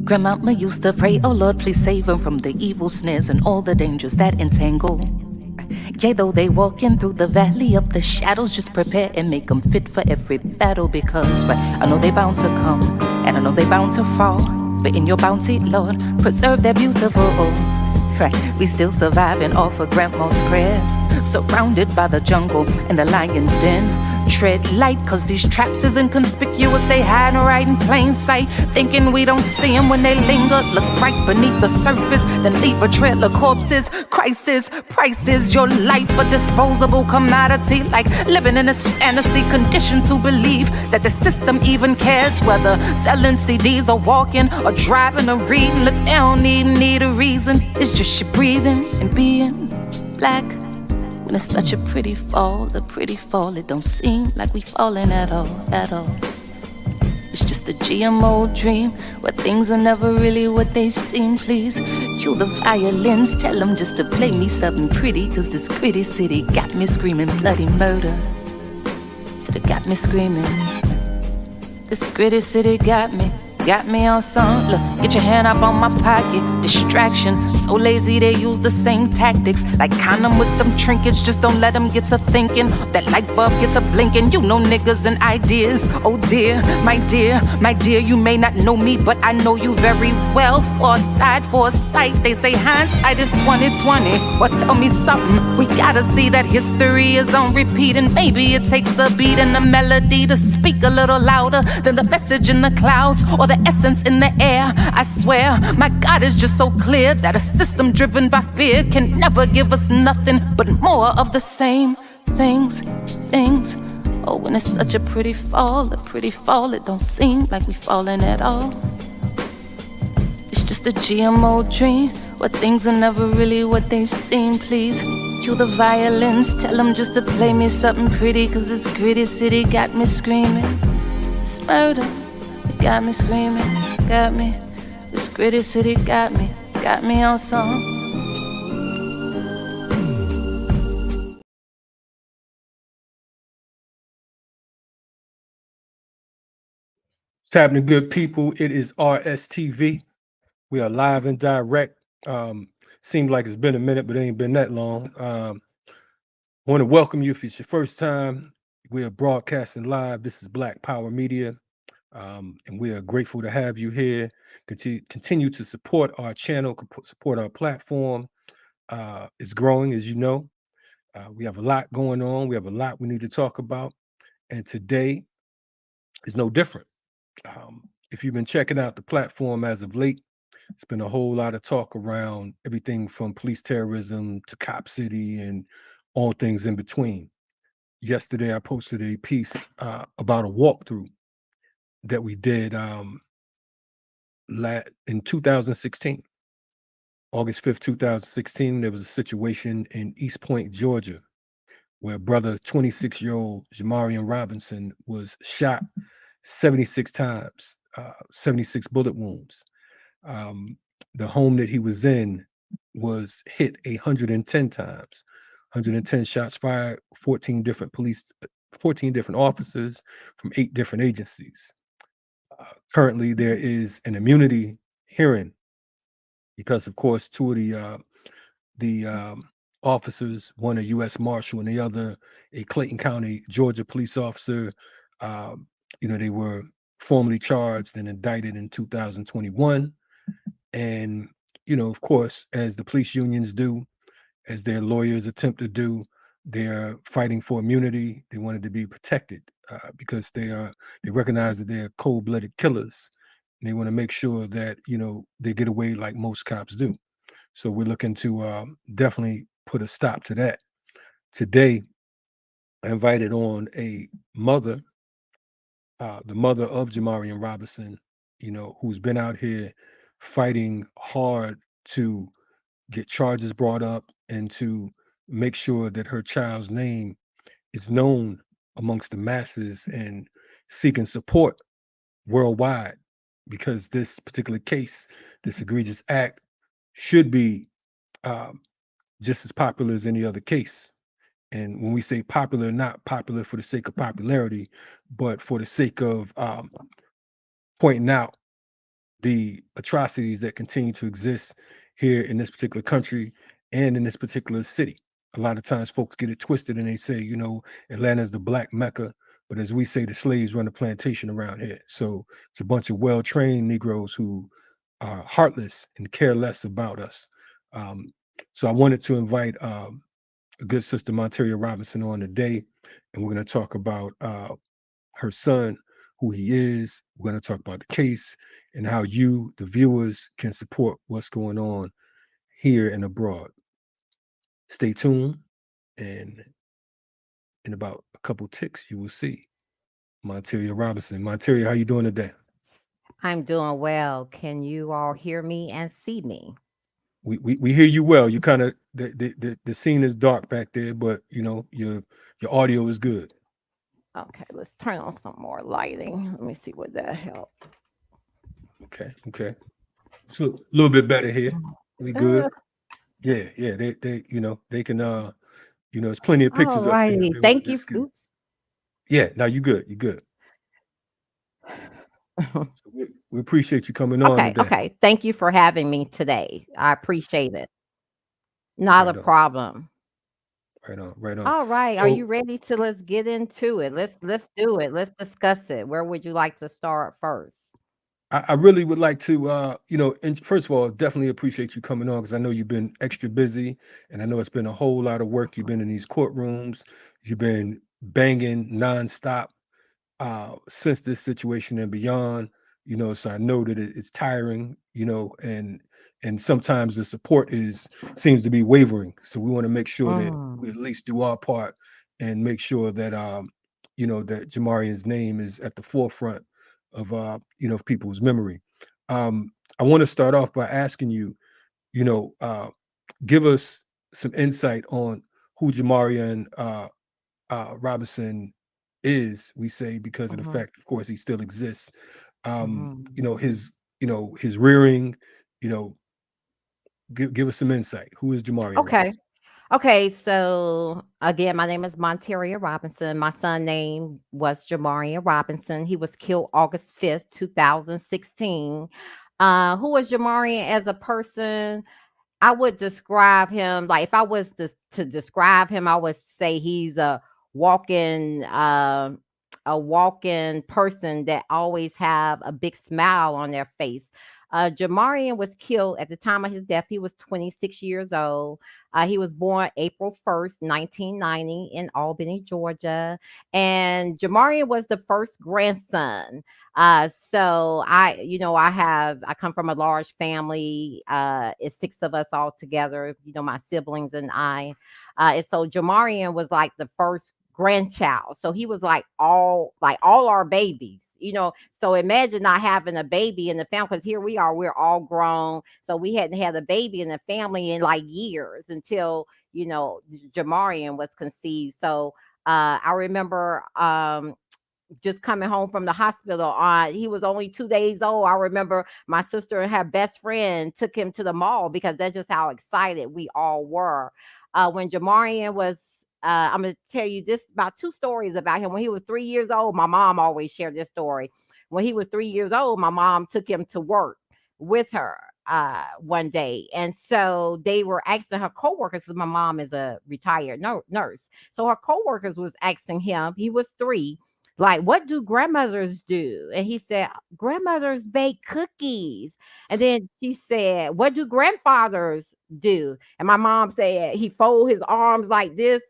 Grandmama used to pray, oh Lord, please save them from the evil snares and all the dangers that entangle. Yea, though they walking through the valley of the shadows, just prepare and make them fit for every battle, because I know they bound to come, and I know they bound to fall, but in your bounty, Lord, preserve their beautiful. Right, we still surviving off of grandma's prayers, surrounded by the jungle and the lion's den. Tread light, cause these traps is inconspicuous. They hide right in plain sight, thinking we don't see them when they linger. Look right beneath the surface, then leave a trail of corpses. Crisis, prices, your life a disposable commodity. Like living in a fantasy, conditioned to believe that the system even cares whether selling CDs or walking or driving or reading. Look, they don't need a reason. It's just you breathing and being black. When it's such a pretty fall, it don't seem like we falling at all, at all. It's just a GMO dream, where things are never really what they seem. Please cue the violins, tell them just to play me something pretty, cause this gritty city got me screaming bloody murder. Said it got me screaming. This gritty city got me on some. Look, get your hand up on my pocket. Distraction, so lazy they use the same tactics. Like condom with some trinkets, just don't let them get to thinking. That light bulb gets to blinking. You know niggas and ideas. Oh dear, my dear, you may not know me, but I know you very well. Foresight, they say hindsight is 2020. Well, tell me something, we gotta see that history is on repeat. And maybe it takes a beat and a melody to speak a little louder than the message in the clouds or the essence in the air. I swear, my God is just so clear that a system driven by fear can never give us nothing but more of the same things. Oh, when it's such a pretty fall, it don't seem like we falling at all. It's just a GMO dream, where things are never really what they seem. Please cue the violins, tell them just to play me something pretty, cause this gritty city got me screaming. It's murder. Got me screaming, got me. This gritty city got me on song. It's happening, good people. It is RSTV. We are live and direct. Seems like it's been a minute, but it ain't been that long. Want to welcome you if it's your first time. We are broadcasting live. This is Black Power Media. And we are grateful to have you here. Continue to support our channel, support our platform. It's growing, as you know. We have a lot going on. We have a lot we need to talk about. And today is no different. If you've been checking out the platform as of late, it's been a whole lot of talk around everything from police terrorism to Cop City and all things in between. Yesterday, I posted a piece about a walkthrough that we did in 2016, August 5th, 2016. There was a situation in East Point, Georgia, where brother 26-year-old Jamarion Robinson was shot 76 times, 76 bullet wounds. The home that he was in was hit 110 times, 110 shots fired, 14 different officers from 8 different agencies. Currently, there is an immunity hearing because, of course, 2 of the officers, one a U.S. Marshal and the other a Clayton County, Georgia police officer, they were formally charged and indicted in 2021. And, of course, as the police unions do, as their lawyers attempt to do, they're fighting for immunity. They wanted to be protected because they recognize that they're cold-blooded killers. And they want to make sure that, they get away like most cops do. So we're looking to definitely put a stop to that. Today, I invited on a mother, the mother of Jamarion Robinson, who's been out here fighting hard to get charges brought up and to make sure that her child's name is known amongst the masses and seeking support worldwide, because this particular case, this egregious act, should be just as popular as any other case. And when we say popular, not popular for the sake of popularity, but for the sake of pointing out the atrocities that continue to exist here in this particular country and in this particular city. A lot of times folks get it twisted and they say, Atlanta's the black Mecca, but as we say, the slaves run the plantation around here. So it's a bunch of well-trained Negroes who are heartless and care less about us. Um, so I wanted to invite a good sister, Monteria Robinson, on today, and we're going to talk about her son, who he is. We're going to talk about the case and how you, the viewers, can support what's going on here and abroad. Stay tuned, and in about a couple ticks, you will see Monteria Robinson. Monteria, how you doing today? I'm doing well. Can you all hear me and see me? We hear you well. You kind of the scene is dark back there, but your audio is good. Okay, let's turn on some more lighting. Let me see what that help. Okay. So a little bit better here. We good. Uh, Yeah. They can there's plenty of all pictures up there if righty. they want Thank to you. just get it. Oops. Yeah, now you good. You good. So we appreciate you coming on Okay, today. okay. Thank you for having me today. I appreciate it. Not a Right on. problem. Right on. All right. Are you So ready to let's get into it? Let's do it. Let's discuss it. Where would you like to start first? I really would like to and first of all, definitely appreciate you coming on because I know you've been extra busy and I know it's been a whole lot of work. You've been in these courtrooms, you've been banging nonstop since this situation and beyond, so I know that it's tiring, and sometimes the support is seems to be wavering. So we want to make sure that we at Mm, least do our part and make sure that that Jamarion's name is at the forefront of of people's memory. I want to start off by asking you, you know, uh give us some insight on who Jamarion Robinson is, we say, because of the mhm, fact, of course, he still exists. mhm. His rearing, you know, give us some insight. Who is Jamarion Okay. Robinson? Okay, so again, my name is Monteria Robinson. My son name was Jamarion Robinson. He was killed August 5th, 2016. Who was Jamarion as a person? I would describe him like if I was to describe him, I would say he's walking a walking person that always have a big smile on their face. Jamarian was killed at the time of his death. He was 26 years old. He was born April 1st, 1990 in Albany, Georgia. And Jamarian was the first grandson. So I come from a large family. It's six of us all together, my siblings and I. And so Jamarian was like the first grandchild. So he was like all our babies, So imagine not having a baby in the family because here we are, we're all grown. So we hadn't had a baby in the family in like years until, Jamarian was conceived. So I remember just coming home from the hospital on he was only 2 days old. I remember my sister and her best friend took him to the mall because that's just how excited we all were. When Jamarian was I'm gonna tell you this about two stories about him. When he was 3 years old, my mom always shared this story. When he was 3 years old, my mom took him to work with her one day. And so they were asking her coworkers, because my mom is a retired nurse. So her coworkers was asking him, he was three, like, what do grandmothers do? And he said, grandmothers bake cookies. And then she said, what do grandfathers do? And my mom said, he folded his arms like this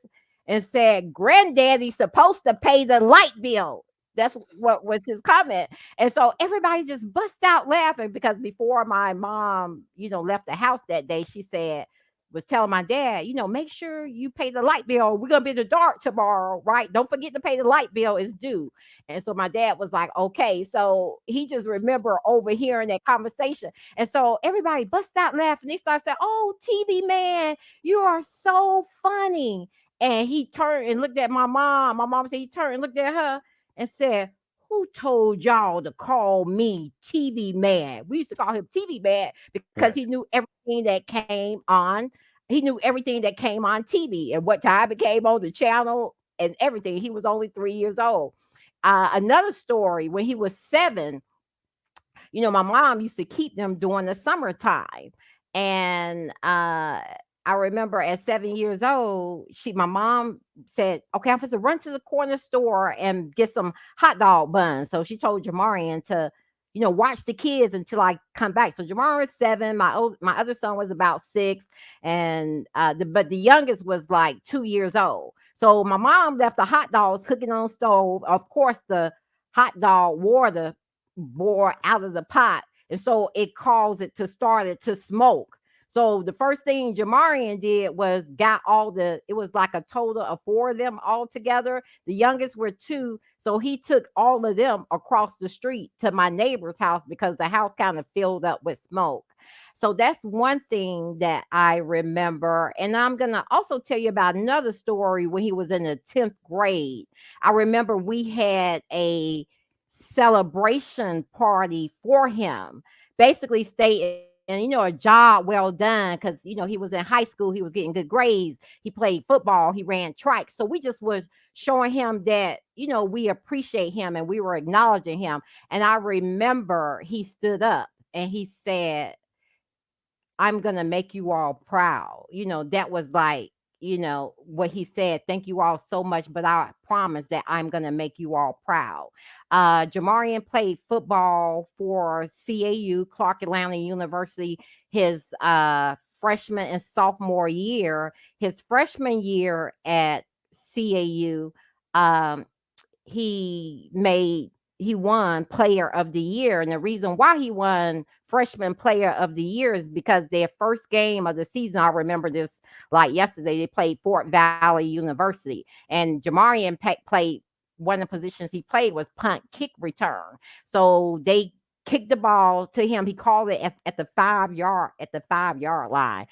and said, granddaddy's supposed to pay the light bill. That's what was his comment. And so everybody just bust out laughing because before my mom, left the house that day, she said, was telling my dad, make sure you pay the light bill. We're gonna be in the dark tomorrow, right? Don't forget to pay the light bill. It's due. And so my dad was like, okay. So he just remember overhearing that conversation. And so everybody bust out laughing. They started saying, oh, TV man, you are so funny. And he turned and looked at my mom. My mom said he turned and looked at her and said, who told y'all to call me TV man? We used to call him TV man because he Right. knew everything that came on. He knew everything that came on TV and what time it came on the channel and everything. He was only 3 years old. Another story when he was seven, my mom used to keep them during the summertime. And I remember at 7 years old, my mom said, "Okay, I'm supposed to run to the corner store and get some hot dog buns." So she told Jamarian to, watch the kids until I come back. So Jamarian was 7. My other son was about 6, and but the youngest was like 2 years old. So my mom left the hot dogs cooking on stove. Of course, the hot dog water bore out of the pot, and so it caused it to start it to smoke. So the first thing Jamarian did was got it was like a total of 4 of them all together. The youngest were 2. So he took all of them across the street to my neighbor's house because the house kind of filled up with smoke. So that's one thing that I remember. And I'm going to also tell you about another story when he was in the 10th grade. I remember we had a celebration party for him, basically stating, a job well done, because he was in high school, he was getting good grades, he played football, he ran track. So we just was showing him that we appreciate him and we were acknowledging him. And I remember he stood up and he said, "I'm going to make you all proud." That was like, what he said. "Thank you all so much, but I promise that I'm going to make you all proud." Jamarian played football for CAU, Clark Atlanta University, his freshman and sophomore year. His freshman year at CAU, um, he made he won player of the year. And the reason why he won freshman player of the year is because their first game of the season, I remember this like yesterday, they played Fort Valley University, and Jamarian played, one of the positions he played was punt kick return. So they kicked the ball to him. He called it at the 5-yard line,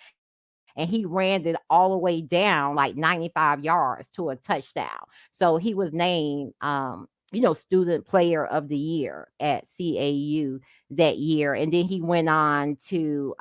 and he ran it all the way down like 95 yards to a touchdown. So he was named student player of the year at CAU that year. And then he went to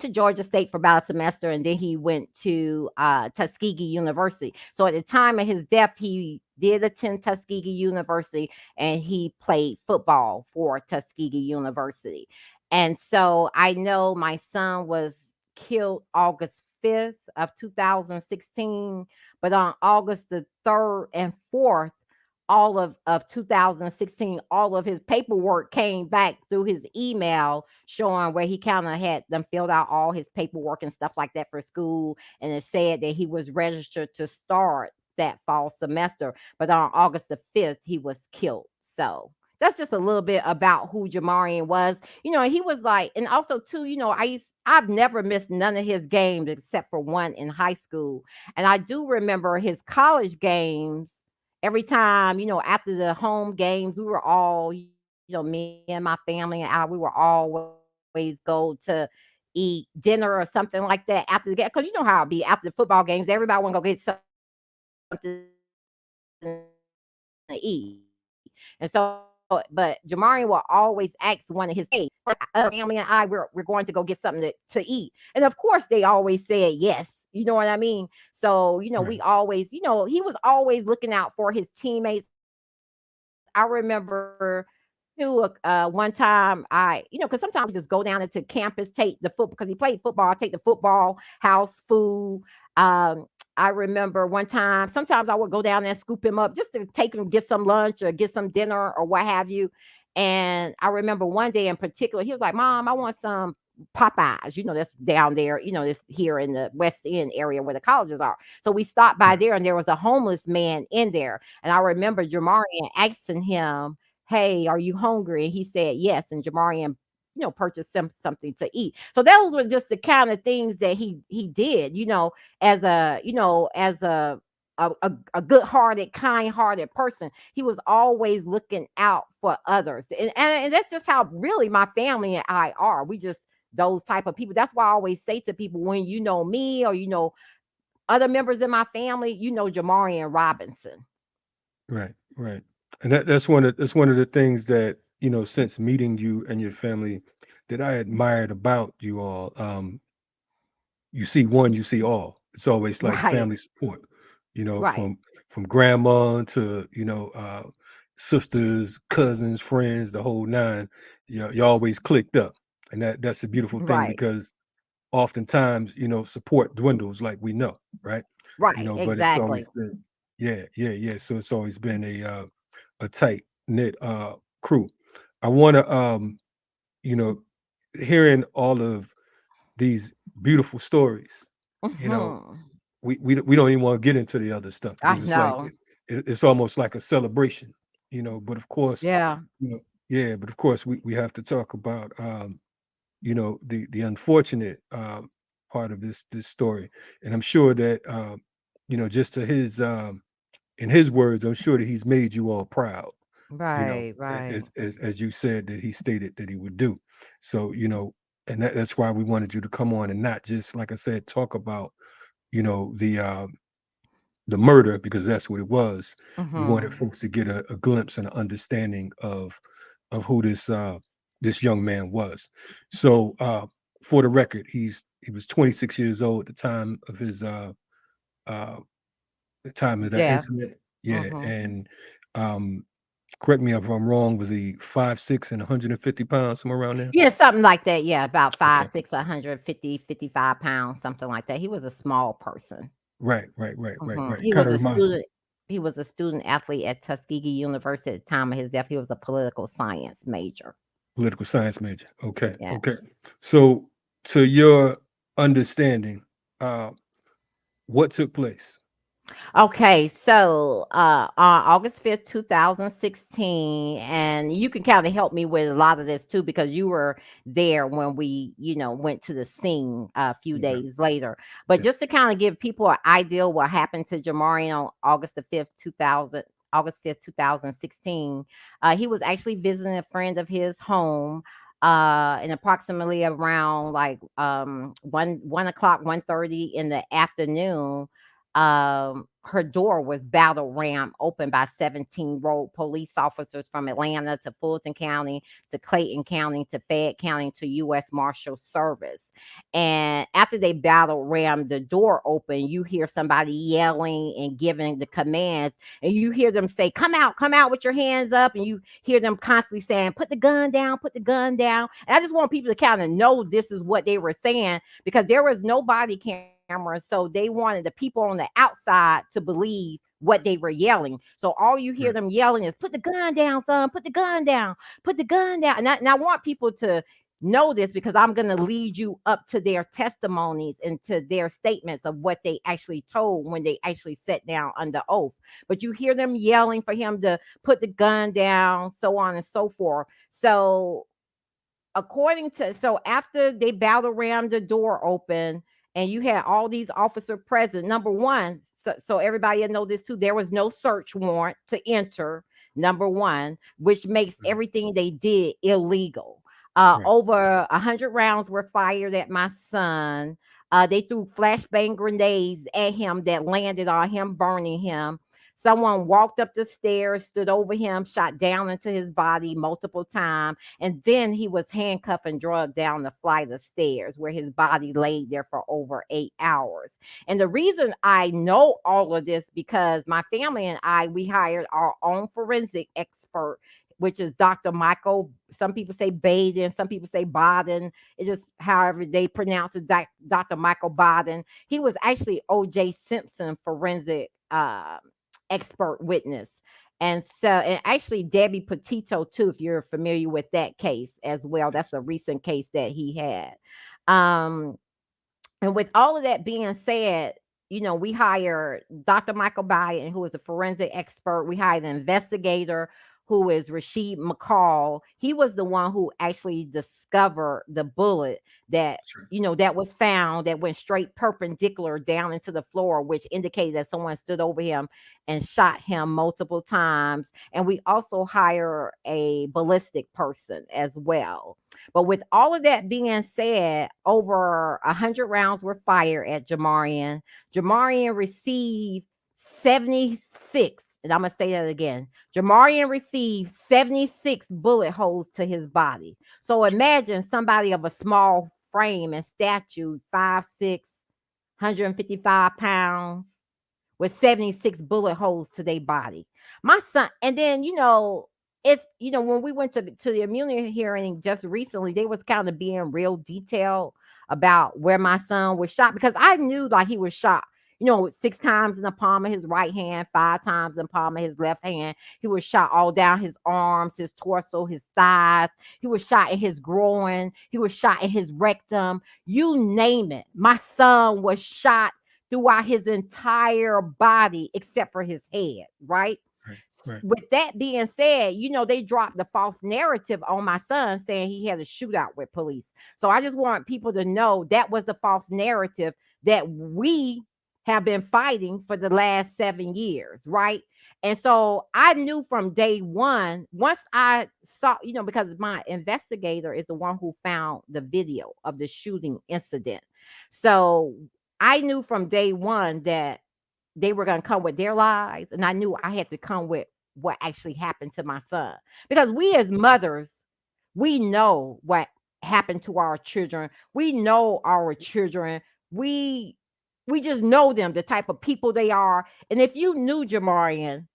Georgia State for about a semester, and then he went to Tuskegee University. So at the time of his death, he did attend Tuskegee University, and he played football for Tuskegee University. And so I know my son was killed August 5th of 2016, but on August the 3rd and 4th, all of 2016, all of his paperwork came back through his email, showing where he kind of had them filled out all his paperwork and stuff like that for school. And it said that he was registered to start that fall semester. But on August the 5th, he was killed. So that's just a little bit about who Jamarian was. He was like, and also too, I've never missed none of his games except for one in high school. And I do remember his college games. Every time, after the home games, we were all, me and my family and I, we were always go to eat dinner or something like that after the game. Because you know how it be after the football games, everybody want to go get something to eat. And so, but Jamarian will always ask one of his family and I, we're going to go get something to eat. And of course, they always said yes. You know what I mean? So, we always, he was always Right. looking out for his teammates. I remember too, one time one time because sometimes we just go down into campus, take the football because he played football, I take the football house food. I remember one time, sometimes I would go down there and scoop him up just to take him get some lunch or get some dinner or what have you. And I remember one day in particular, he was like, "Mom, I want some Popeyes." That's down there, this here in the West End area where the colleges are. So we stopped by Right. there and there was a homeless man in there. And I remember Jamarian asking him, "Hey, are you hungry?" And he said yes. And Jamarian, purchased him something to eat. So those were just the kind of things that he did, as a good-hearted, kind-hearted person. He was always looking out for others. And that's just how really my family and I are. We just those type of people. That's why I always say to people, when you know me or other members in my family, Jamarion Robinson. Right. Right. And that's one of the things that, since meeting you and your family, that I admired about you all. You see one, you see all. It's always like Right, family support, right, from grandma to, sisters, cousins, friends, the whole nine. You always clicked up, and that's a beautiful thing Right. because oftentimes, support dwindles, like we know, right? Right. But it's always Exactly. been, yeah, yeah, yeah. So it's always been a tight knit crew. I want to, you know, hearing all of these beautiful stories, you know, Hmm. we don't even want to get into the other stuff I because it's like know. it's almost like a celebration, but of course, Yeah. you know, yeah, but of course we have to talk about the unfortunate part of this story, and I'm sure that just to his in his words, I'm sure that he's made you all proud, Right. Right. as you said that he stated that he would do. So, and that's why we wanted you to come on and not just, like I said, talk about, you know, the uh, the murder because that's what it was. We wanted Hmm. folks to get a glimpse and an understanding of who this young man was. So, for the record, he was 26 years old at the time of his uh, the time of that Yeah. incident. Yeah, Hmm. and um, correct me if I'm wrong. Was he 5'6" and 150 pounds, somewhere around there? Yeah, something like that. Yeah, about Okay. 5'6", 150, 55 pounds, something like that. He was a small person. Right, right, right, right, Mhm. right. He Kind was of a remind. student. He was a student athlete at Tuskegee University at the time of his death. He was a political science major. Political science major. Okay, okay. Yes. So, to your understanding, uh, what took place? Okay, so on August 5th, 2016, and you can kind of help me with a lot of this too, because you were there when we, went to the scene a few Okay. days later. But Yes. just to kind of give people an idea what happened to Jamarion on August 5th, 2016, he was actually visiting a friend of his home. And approximately around like 1 o'clock, 1:30 in the afternoon, her door was battle ram opened by 17 road police officers from Atlanta to Fulton County to Clayton County to Fayette County to U.S. Marshal Service. And after they battle rammed the door open, you hear somebody yelling and giving the commands, and you hear them say, come out with your hands up. And you hear them constantly saying, put the gun down, put the gun down. And I just want people to kind of know this is what they were saying because there was no body camera. So they wanted the people on the outside to believe what they were yelling. So all you hear Right. them yelling is, put the gun down, son, put the gun down, put the gun down. And I want people to know this because I'm going to lead you up to their testimonies and to their statements of what they actually told when they actually sat down under oath. But you hear them yelling for him to put the gun down, so on and so forth. So after they battle rammed the door open and you had all these officers present, number one, so everybody will know this too, there was no search warrant to enter, number one, which makes Right. everything they did illegal. Right. Over 100 rounds were fired at my son. They threw flashbang grenades at him that landed on him, burning him. Someone walked up the stairs, stood over him, shot down into his body multiple times, and then he was handcuffed and drugged down the flight of stairs where his body laid there for over 8 hours. And the reason I know all of this because my family and we hired our own forensic expert, which is Dr. Michael. Some people say Baden, some people say Baden. It's just however they pronounce it, Dr. Michael Baden. He was actually O.J. Simpson forensic expert witness. And actually Debbie Petito too, if you're familiar with that case as well. That's Yes. a recent case that he had. Um, and with all of that being said, we hired Dr. Michael Byan, who is a forensic expert. We hired an investigator who is Rashid McCall. He was the one who actually discovered the bullet that That's right. that was found that went straight perpendicular down into the floor, which indicated that someone stood over him and shot him multiple times. And we also hire a ballistic person as well. But with all of that being said, over 100 rounds were fired at Jamarion. Jamarion received 76, and I'm going to say that again. Jamarion received 76 bullet holes to his body. So imagine somebody of a small frame and stature, 5'6", 155 pounds, with 76 bullet holes to their body. My son, and then it's when we went to the immunity hearing just recently, they was kind of being real detailed about where my son was shot because I knew like he was shot. 6 times in the palm of his right hand, 5 times in the palm of his left hand. He was shot all down his arms, his torso, his thighs. He was shot in his groin. He was shot in his rectum. You name it. My son was shot throughout his entire body except for his head, right? Right. Right. With that being said, they dropped the false narrative on my son saying he had a shootout with police. So I just want people to know that was the false narrative that we have been fighting for the last 7 years, right? And so I knew from day one, once I saw, because my investigator is the one who found the video of the shooting incident. So I knew from day one that they were going to come with their lies. And I knew I had to come with what actually happened to my son. Because we as mothers, we know what happened to our children. We know our children. We we just know them, the type of people they are. And if you knew Jamarion,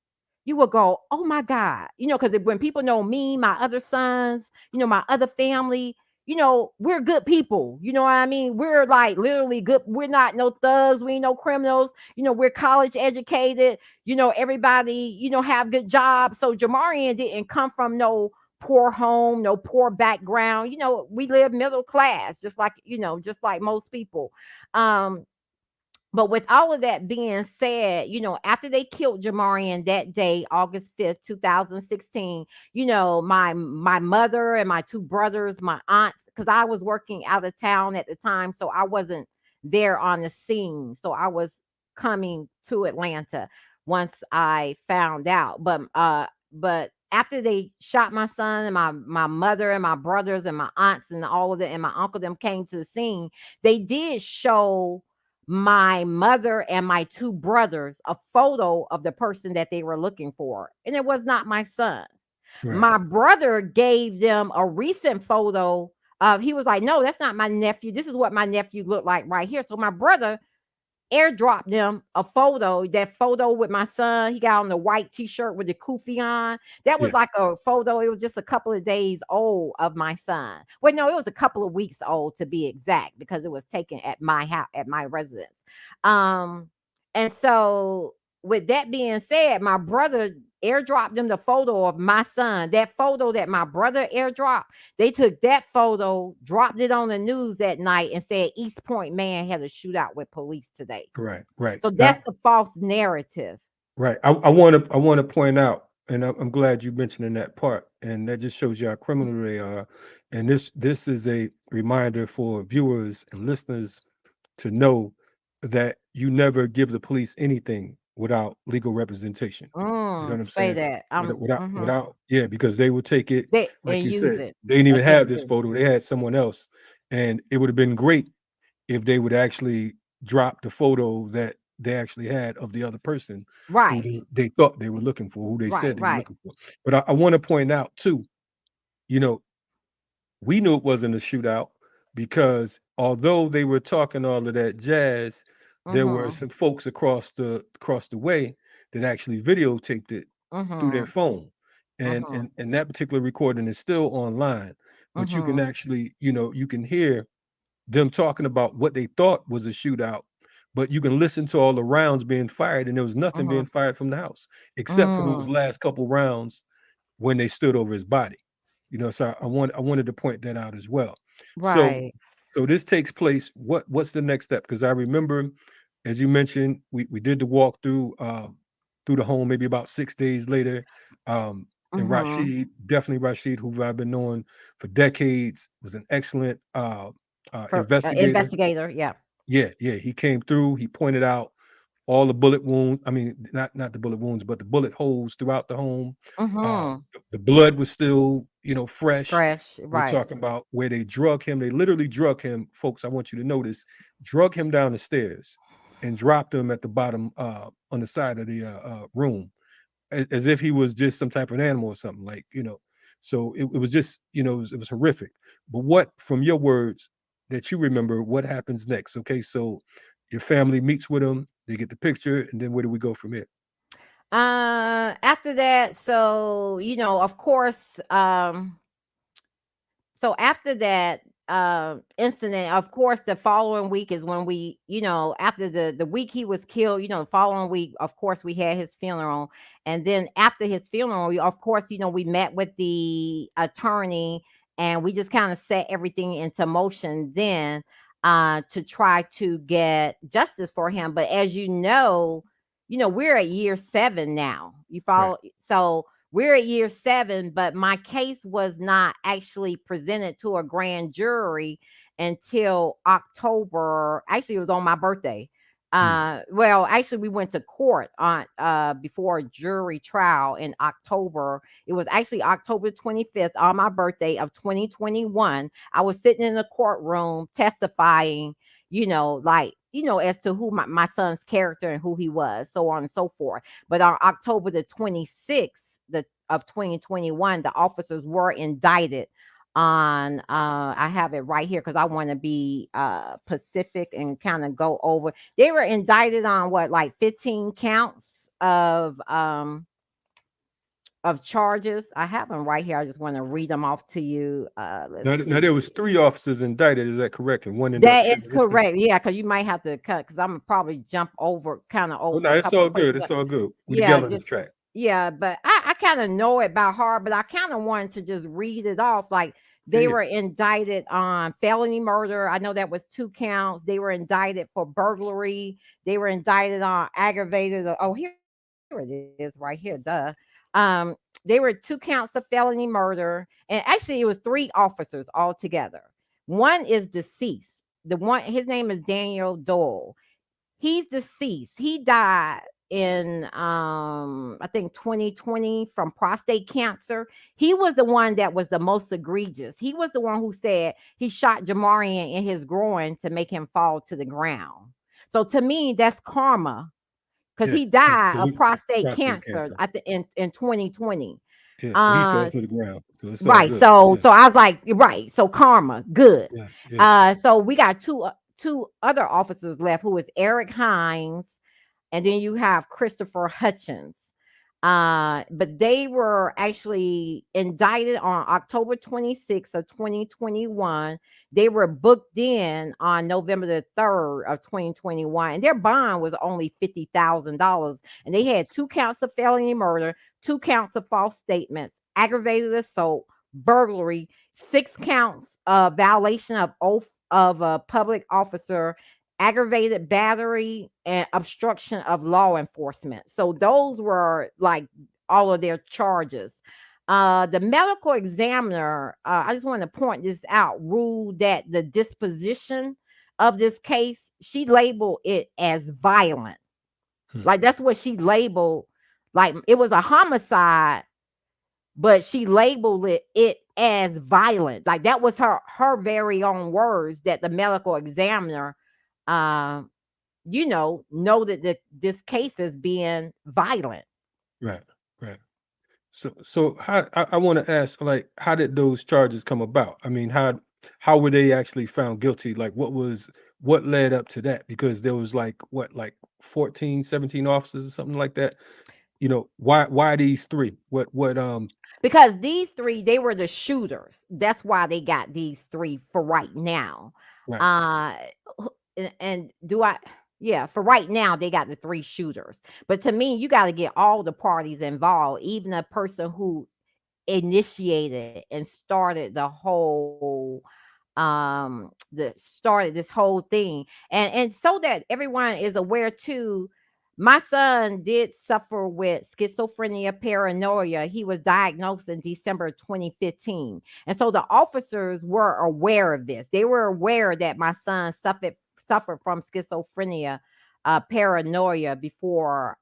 you will go, oh my God, because when people know me, my other sons, my other family, we're good people. You know what I mean? We're like literally good. We're not no thugs. We ain't no criminals. We're college educated. Everybody, have good jobs. So Jamarion didn't come from no poor home, no poor background. We live middle class, just like most people. Um, but with all of that being said, after they killed Jamarion that day, August 5th, 2016, my mother and my two brothers, my aunts, because I was working out of town at the time, so I wasn't there on the scene. So I was coming to Atlanta once I found out. But after they shot my son and my mother and my brothers and my aunts and all of them and my uncle them came to the scene, they did show my mother and my two brothers a photo of the person that they were looking for, and it was not my son. Right. My brother gave them a recent photo of, he was like, no, that's not my nephew. This is what my nephew looked like right here. So my brother airdropped them a photo, that photo with my son. He got on the white t-shirt with the kufi on. That was Yeah. like a photo. It was just a couple of days old of my son. Well, no, it was a couple of weeks old to be exact, because it was taken at my house, at my residence. Um, and so with that being said, my brother airdropped them the photo of my son. That photo that my brother airdropped, they took that photo, dropped it on the news that night, and said East Point man had a shootout with police today. Right. Right. So that's Now, the false narrative. right. I want to point out, and I'm glad you mentioned that part, and that just shows you how criminal they are. And this is a reminder for viewers and listeners to know that you never give the police anything without legal representation. You know what I'm Say saying? that. Without, yeah, because they will take it, They like and you use said, it they didn't even against have this you. photo. They had someone else, and it would have been great if they would actually drop the photo that they actually had of the other person who Right. they thought they were looking for, who they Right. said they were Right. looking for. But I want to point out too, you know, we knew it wasn't a shootout because although they were talking all of that jazz, there were Mm-hmm. some folks across the way that actually videotaped it through their Mm-hmm. phone. And Mm-hmm. and and that particular recording is still online, but you can Mm-hmm. actually, you can hear them talking about what they thought was a shootout, but you can listen to all the rounds being fired, and there was nothing being Mm-hmm. fired from the house except for those Mm. last couple rounds when they stood over his body. So I wanted to point that out as well. So Right. so this takes place. What's the next step? Because I remember, as you mentioned, we did the walk through the home maybe about 6 days later. And Mm-hmm. definitely Rashid, who I've been knowing for decades, was an excellent For investigator. investigator, yeah. Yeah, yeah, he came through. He pointed out all the bullet wounds. I mean, not the bullet wounds, but the bullet holes throughout the home. Mm-hmm. The blood was still, fresh. Fresh, We're right. talking about where they drug him. They literally drug him, folks. I want you to notice, drug him down the stairs and dropped him at the bottom on the side of the room, as if he was just some type of animal or something, like. So it was just, it was horrific. But what, from your words that you remember, what happens next? Okay, so your family meets with him, they get the picture, and then where do we go from here? After that, so of course, so after that incident, of course, the following week is when we, after the week he was killed, the following week, of course, we had his funeral. And then after his funeral, of course, we met with the attorney, and we just kind of set everything into motion then, to try to get justice for him. But as we're at year 7 now. You Right. follow? So we're at year 7, but my case was not actually presented to a grand jury until October. Actually, it was on my birthday. Hmm. Well, actually, we went to court on before a jury trial in October. It was actually October 25th on my birthday of 2021. I was sitting in the courtroom testifying, as to who my son's character and who he was, so on and so forth. But on October the 26th of 2021, the officers were indicted on I have it right here because I want to be pacific and kind of go over. They were indicted on what, like 15 counts of charges. I have them right here. I just want to read them off to you. Let's Now see. there was 3 officers indicted. Is that correct? And one ended up That is transitioning. correct. Yeah, because you might have to cut, because I'm gonna probably jump over kind of Oh over no, a it's couple all of good. places. It's all good. We Yeah, together on this just track. yeah, but I kind of know it by heart, but I kind of wanted to just read it off. Like, Yeah, they yeah. were indicted on felony murder. I know that was 2 counts. They were indicted for burglary. They were indicted on aggravated. Oh, here it is, right here. Duh. They were 2 counts of felony murder, and actually it was 3 officers altogether. One is deceased. The one, his name is Daniel Dole. He's deceased. He died in I think 2020 from prostate cancer. He was the one that was the most egregious. He was the one who said he shot Jamarion in his groin to make him fall to the ground. So to me, that's karma, because Yeah, he died of absolutely. prostate Prostate cancer cancer. at the in 2020. Yeah, so he fell Uh to the ground. So it's all Right. good. So Yeah, I was like, right. So karma, good. yeah, yeah. So we got two other officers left, who is Eric Hines, and then you have Christopher Hutchins. But they were actually indicted on October 26th of 2021. They were booked in on November the 3rd of 2021, and their bond was only $50,000. And they had 2 counts of felony murder, 2 counts of false statements, aggravated assault, burglary, 6 counts of violation of oath of a public officer, aggravated battery, and obstruction of law enforcement. So those were like all of their charges. The medical examiner, I just want to point this out, ruled that the disposition of this case, she labeled it as violent. Hmm. Like, that's what she labeled. Like, it was a homicide, but she labeled it as violent. Like, that was her very own words, that the medical examiner um noted that this case is being violent. Right, right. So how I want to ask, like, how did those charges come about? I mean, how were they actually found guilty? Like, what led up to that? Because there was like what, like 14, 17 officers or something like that. Why these 3? What Because these 3, they were the shooters. That's why they got these 3 for right now. right, uh and do I Yeah, for right now they got the 3 shooters. But to me, you got to get all the parties involved, even a person who initiated and started this whole thing. And so that everyone is aware too, my son did suffer with schizophrenia paranoia. He was diagnosed in December 2015, and so the officers were aware of this. They were aware that my son suffered from schizophrenia paranoia before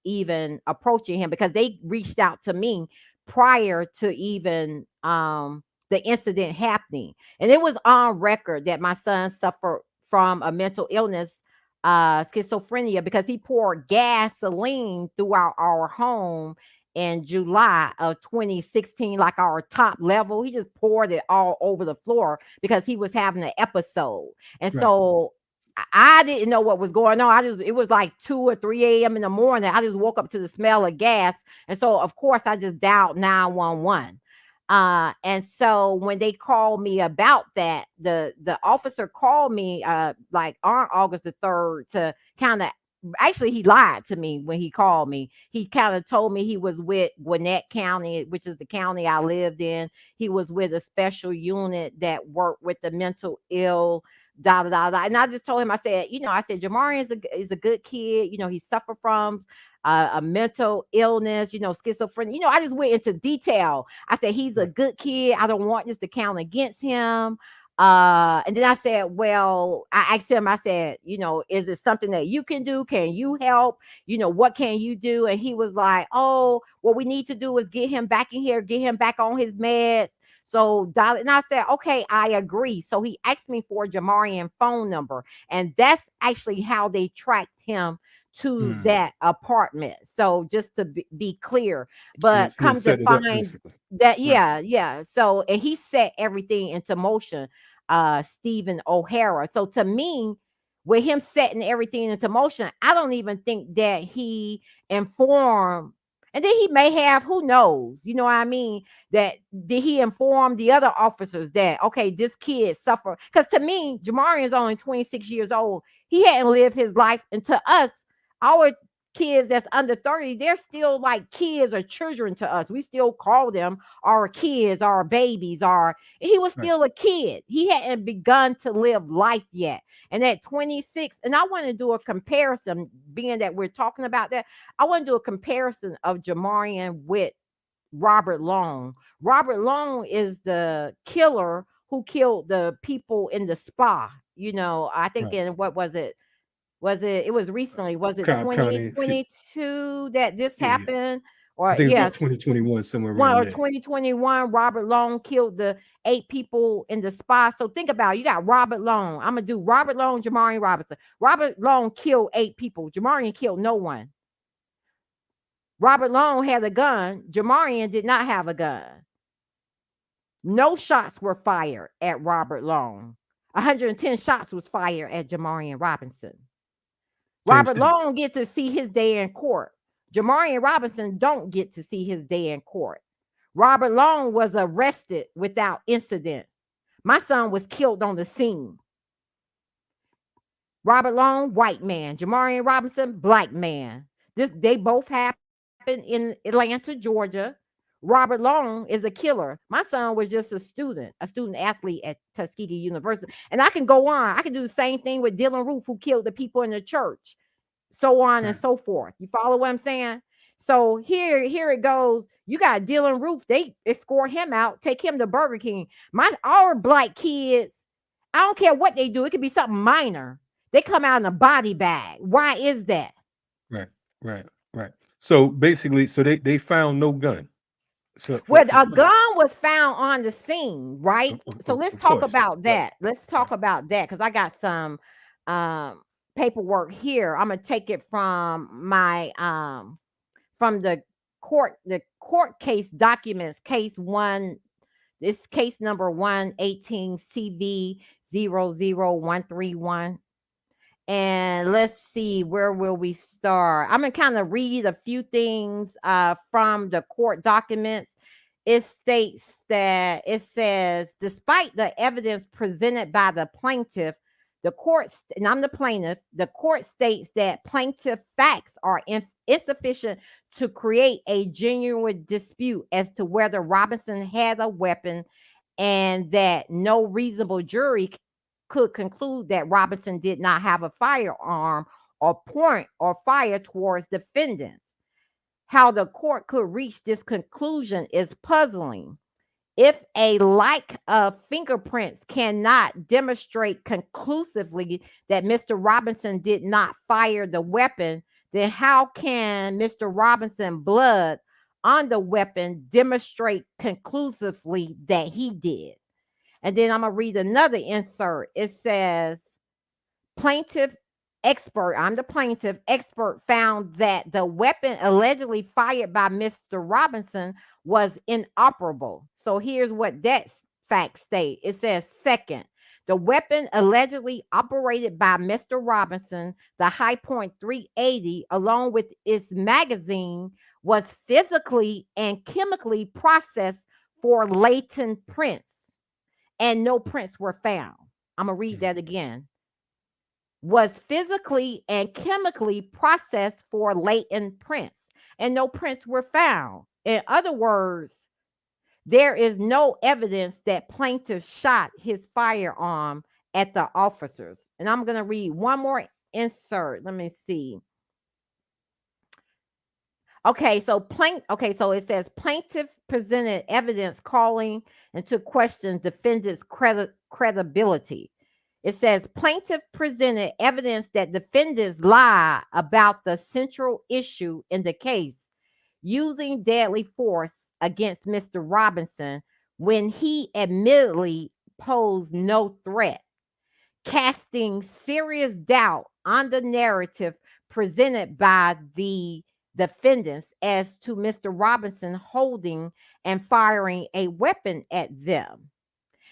even approaching him, because they reached out to me prior to even the incident happening. And it was on record that my son suffered from a mental illness, schizophrenia, because he poured gasoline throughout our home in July of 2016, like our top level. He just poured it all over the floor because he was having an episode. And right. so I didn't know what was going on. It was like 2 or 3 a.m. in the morning. I just woke up to the smell of gas. And so of course I just dialed 911. And so when they called me about that, the officer called me like on August the 3rd to kind of, actually he lied to me when he called me. He kind of told me he was with Gwinnett County, which is the county I lived in. He was with a special unit that worked with the mental ill, da da da da. And I just told him, I said, I said Jamarion is a good kid. He suffered from a mental illness, schizophrenia. I just went into detail. I said he's a Right. good kid. I don't want this to count against him. And then I said, well, I asked him, I said, is it something that you can do? Can you help? What can you do? And he was like, oh, what we need to do is get him back in here, get him back on his meds. So, and I said, okay, I agree. So he asked me for Jamarion phone number, and that's actually how they tracked him to Mm. that apartment. So just to be clear, Yeah, but yeah, come to set it up find basically. that, Right. yeah. So, and he set everything into motion, Stephen O'Hara. So to me, with him setting everything into motion, I don't even think that he informed, and then he may have, who knows, you know what I mean? That did he inform the other officers that, okay, this kid suffer? Because to me, Jamarion is only 26 years old. He hadn't lived his life. And to us, our kids that's under 30, they're still like kids or children to us. We still call them our kids, our babies, our, he was Right. still a kid. He hadn't begun to live life yet. And at 26, and I want to do a comparison, being that we're talking about that, I want to do a comparison of Jamarion with Robert Long. Robert Long is the killer who killed the people in the spa. I think Right. in, what was it? It was recently, was it Cobb County. 2022 that this Yeah, yeah. happened? I Or think it's about yes, 2021, somewhere one around or there. 2021, Robert Long killed the 8 people in the spa. So think about it. You got Robert Long. I'm gonna do Robert Long, Jamarion Robinson. Robert Long killed 8 people. Jamarion killed no one. Robert Long had a gun. Jamarion did not have a gun. No shots were fired at Robert Long. 110 shots was fired at Jamarion Robinson. Same Robert state. Long get to see his day in court. Jamarion Robinson don't get to see his day in court. Robert Long was arrested without incident. My son was killed on the scene. Robert Long, white man. Jamarion Robinson, black man. They both happened in Atlanta, Georgia. Robert Long is a killer. My son was just a student athlete at Tuskegee University. And I can go on. I can do the same thing with Dylan Roof, who killed the people in the church, so on and Right. so forth. You follow what I'm saying? So here it goes. You got Dylan Roof. They escort him out, take him to Burger King. Our black kids, I don't care what they do. It could be something minor. They come out in a body bag. Why is that? Right. Right. Right. So basically, so they found no gun. So Well, for a clear. gun was found on the scene, right? So let's Of talk course. about Right. that. Let's Right. talk about that because I got some um paperwork here. I'm gonna take it from the court case documents, case one. This case number 118 CV 00131. And let's see, where will we start? I'm gonna kind of read a few things from the court documents. It states that, it says, despite the evidence presented by the plaintiff, and I'm the plaintiff, the court states that plaintiff facts are insufficient to create a genuine dispute as to whether Robinson had a weapon, and that no reasonable jury could conclude that Robinson did not have a firearm or point or fire towards defendants. How the court could reach this conclusion is puzzling. If a lack of fingerprints cannot demonstrate conclusively that Mr. Robinson did not fire the weapon, then how can Mr. Robinson blood on the weapon demonstrate conclusively that he did? And then I'm going to read another insert. It says, plaintiff expert, I'm the plaintiff expert, found that the weapon allegedly fired by Mr. Robinson was inoperable. So here's what that fact state. It says, second, The weapon allegedly operated by Mr. Robinson, the High Point 380, along with its magazine, was physically and chemically processed for latent prints, and no prints were found. I'm going to read Mm. that again. Was physically and chemically processed for latent prints, and no prints were found. In other words, there is no evidence that plaintiff shot his firearm at the officers. And I'm going to read one more insert. Let me see. So it says plaintiff presented evidence calling into question defendant's credibility. It says plaintiff presented evidence that defendants lie about the central issue in the case, using deadly force against Mr. Robinson when he admittedly posed no threat, casting serious doubt on the narrative presented by the defendants as to Mr. Robinson holding and firing a weapon at them,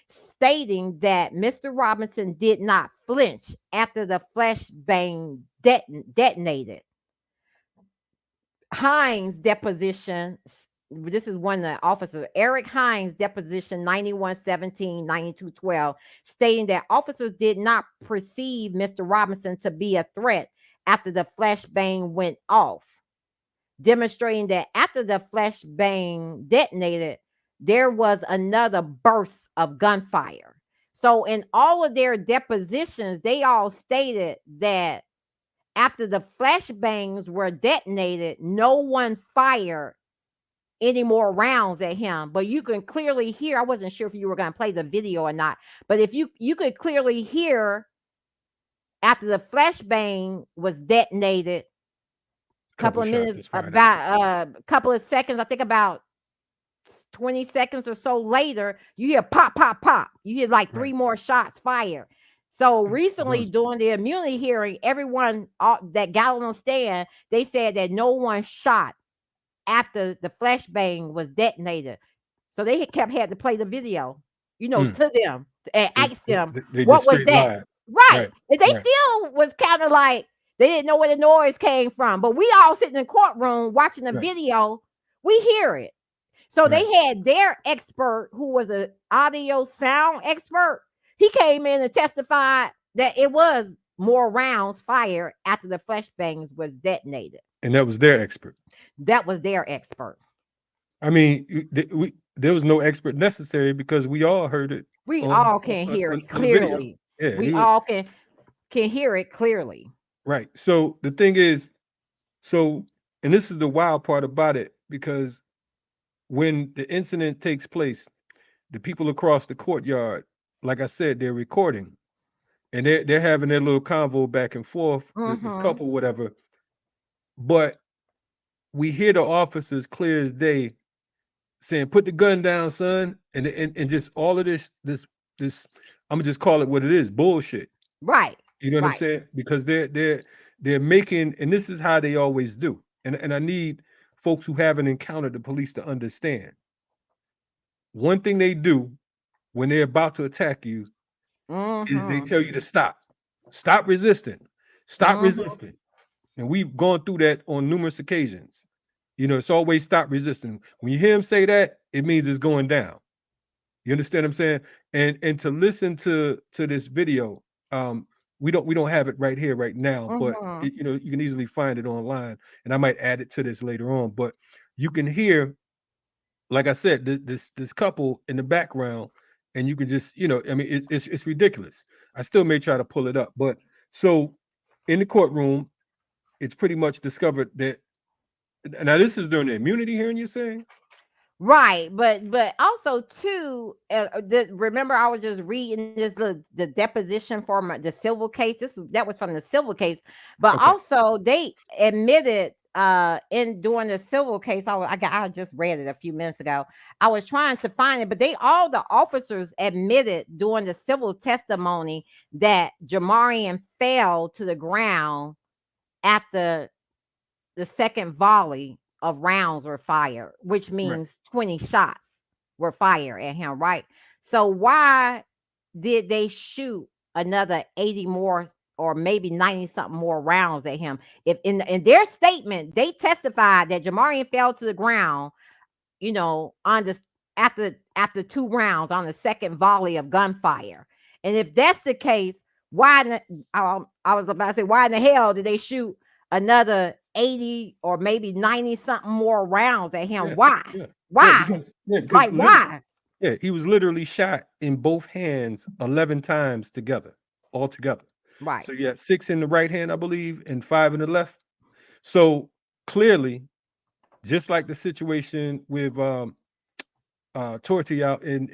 stating that Mr. Robinson did not flinch after the flashbang detonated. Hines deposition. This is one of the officers, Eric Hines deposition 9117 9212, stating that officers did not perceive Mr. Robinson to be a threat after the flashbang went off, demonstrating that after the flashbang detonated, there was another burst of gunfire. So in all of their depositions, they all stated that after the flashbangs were detonated, no one fired any more rounds at him. But you can clearly hear, I wasn't sure if you were going to play the video or not, but if you could clearly hear after the flashbang was detonated, couple Couple of shots minutes, just fired after. about a couple of seconds, I think about 20 seconds or so later, you hear pop, pop, pop. You hear like Right. three more shots fired. So It recently, was. during the immunity hearing, everyone that got on the stand, they said that no one shot after the flashbang was detonated. So they had to play the video, Mm. to them and They, ask they, them they what just was straight that. lied. Right. Right. And they Right. still was kind of like they didn't know where the noise came from. But we all sitting in the courtroom watching the Right. video, we hear it. So Right. they had their expert, who was an audio sound expert. He came in and testified that it was more rounds fired after the flashbangs was detonated. And that was their expert. That was their expert. I mean, there was no expert necessary because we all heard it We on all can hear it on the video. clearly. Yeah, We he was all can hear it clearly. right. So the thing is, so and this is the wild part about it because when the incident takes place, the people across the courtyard, like I said, they're recording and they're having their little convo back and forth, this Mm-hmm. couple, whatever. But we hear the officers clear as day saying, "Put the gun down, son," and just all of this. I'm gonna just call it what it is, bullshit. Right. You know what I'm Right. saying? Because they're making, and this is how they always do. And I need folks who haven't encountered the police to understand. One thing they do when they're about to attack you is they Mm-hmm. tell you to stop, stop resisting, stop Mm-hmm. resisting. And we've gone through that on numerous occasions. It's always stop resisting. When you hear him say that, it means it's going down. You understand what I'm saying? And to listen to this video, um, we don't have it right here right now, but Mm-hmm. you can easily find it online, and I might add it to this later on. But you can hear, like I said, this couple in the background, and you can just I mean, it's ridiculous. I still may try to pull it up, but so in the courtroom, it's pretty much discovered that now this is during the immunity hearing. You're saying? Right, but also too, remember I was just reading the deposition for the civil case. That was from the civil case, but Okay. also they admitted in doing the civil case. I just read it a few minutes ago. I was trying to find it, but all the officers admitted during the civil testimony that Jamarion fell to the ground after the second volley of rounds were fired, which Right. means 20 shots were fired at him, right? So why did they shoot another 80 more or maybe 90 something more rounds at him? If in their statement, they testified that Jamarion fell to the ground, on the after 2 rounds on the second volley of gunfire. And if that's the case, why in the, I was about to say, why in the hell did they shoot another 80 or maybe 90 something more rounds at him? Yeah, Why? yeah, yeah. Why? Because Like why? yeah, he was literally shot in both hands 11 times together, all together. Right. So you had 6 in the right hand, I believe, and 5 in the left. So clearly, just like the situation with Torty out in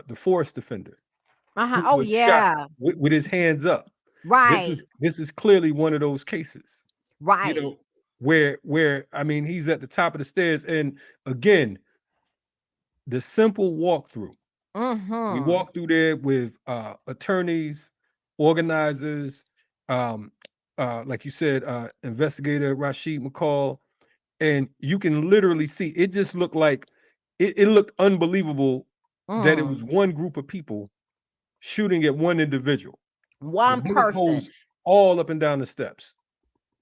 the Forest Defender, Uh-huh. who Oh was shot yeah. with his hands up. Right. This is clearly one of those cases, you Right. know, where I mean he's at the top of the stairs, and again, the simple walkthrough. We Mm-hmm. walk through there with attorneys, organizers, um, like you said, investigator Rashid McCall, and you can literally see it. Just looked like it looked unbelievable that it Mm. was one group of people shooting at one individual. The One bullet person. holes all up and down the steps,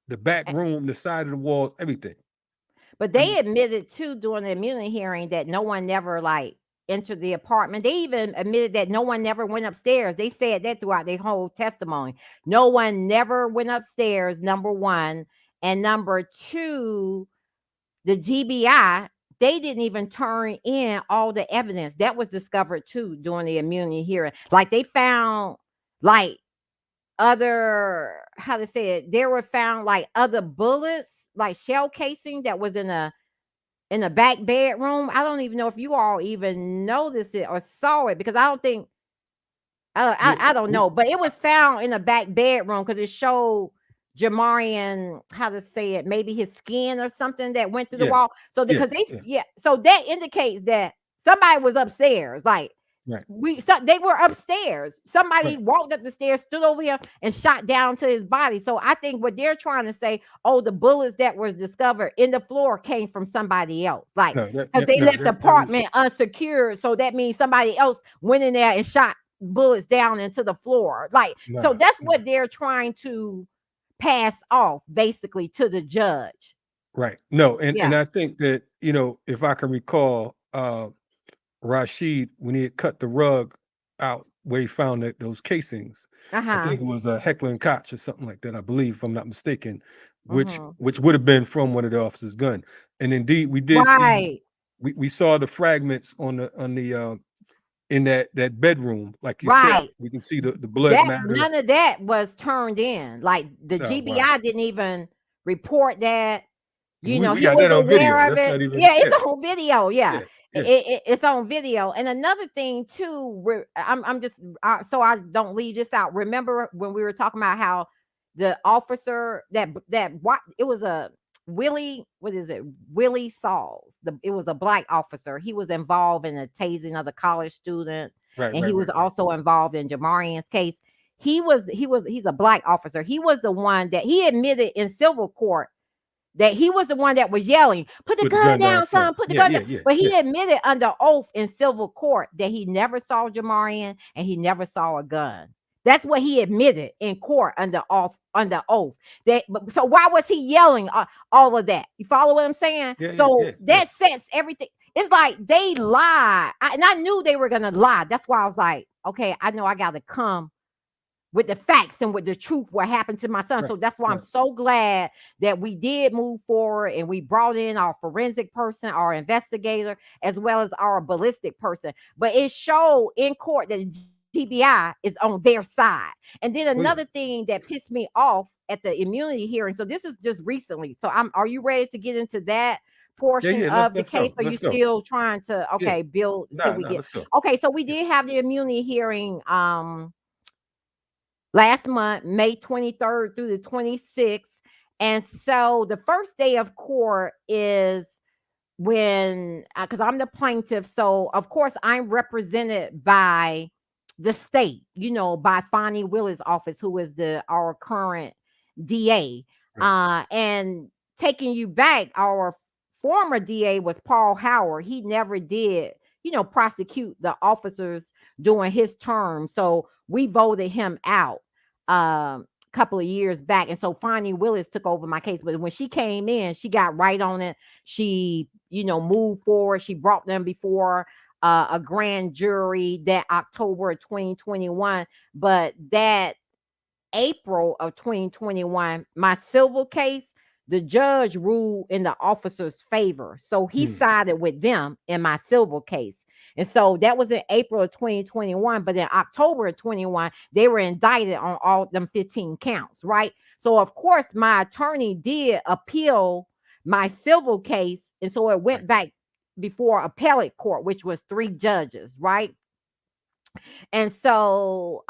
the back room, the side of the walls, everything. But I they mean, admitted too during the immunity hearing that no one never like entered the apartment. They even admitted that no one never went upstairs. They said that throughout their whole testimony. No one never went upstairs, number one. And number two, the GBI, they didn't even turn in all the evidence that was discovered too during the immunity hearing. Like they found like other, how to say it, they were found like other bullets, like shell casing that was in the back bedroom. I don't even know if you all even noticed it or saw it because I don't think yeah, I don't know, but it was found in the back bedroom because it showed Jamarion, how to say it, maybe his skin or something that went through the yeah, wall. So yeah, because they, yeah, yeah, so that indicates that somebody was upstairs. Like right, they were upstairs. Somebody right, walked up the stairs, stood over here, and shot down to his body. So I think what they're trying to say, oh, the bullets that was discovered in the floor came from somebody else, like no, because they no, left the there was apartment unsecured. So that means somebody else went in there and shot bullets down into the floor. Like so, nah, that's nah, what they're trying to pass off basically to the judge. right, no, and Yeah. I think that if I can recall, Rashid when he had cut the rug out where he found those casings. Uh I huh. think it was a Heckler and Koch or something like that. I believe, if I'm not mistaken, which Mm-hmm. which would have been from one of the officers' gun. And indeed, we did see Right. we saw the fragments on the in that bedroom, like you said. Right. We can see the blood That matter. none of that was turned in. Like the Oh wow, GBI didn't even report that. we He got was that on video. aware of That's it. not even Yeah, it's on video. Yeah, yeah, yeah, it's on video. And another thing too, I'm just so I don't leave this out. Remember when we were talking about how the officer that what it was a Willie, what is it? Willie Sauls. It was a black officer. He was involved in the tasing of the college student, right, and right, he was right, right. also involved in Jamarion's case. He's a black officer. He was the one that he admitted in civil court that he was the one that was yelling, "Put the Put the gun gun down, down, son. son, put the Yeah, gun yeah, down." yeah, But yeah. he admitted under oath in civil court that he never saw Jamarion and he never saw a gun. That's what he admitted in court under oath. So why was he yelling all of that? You follow what I'm saying? Yeah, yeah, So yeah, yeah. that sets everything. It's like they lied, and I knew they were gonna lie. That's why I was like, okay, I know I got to come with the facts and with the truth what happened to my son. Right, So that's why I'm right. so glad that we did move forward and we brought in our forensic person, our investigator, as well as our ballistic person. But it showed in court that GBI is on their side. And then Oh yeah. another thing that pissed me off at the immunity hearing. So this is just recently. So are you ready to get into that Yeah, portion yeah. of the Let's case? go. Are you Let's go. still trying to Yeah. build till Nah, we nah. get Let's go. okay? So we Yeah. did have the immunity hearing last month, May 23rd through the 26th. And so the first day of court is when, because I'm the plaintiff. So, of course, I'm represented by the state, by Fonnie Willis' office, who is our current DA. Right. And taking you back, our former DA was Paul Howard. He never did, prosecute the officers during his term. So we voted him out couple of years back. And so Fonnie Willis took over my case. But when she came in, she got right on it. She, moved forward. She brought them before a grand jury that October of 2021. But that April of 2021, my civil case, the judge ruled in the officer's favor. So he sided with them in my civil case. And so that was in April of 2021. But in October of 21, they were indicted on all them 15 counts, right? So, of course, my attorney did appeal my civil case. And so it went back before appellate court, which was 3 judges, right? And so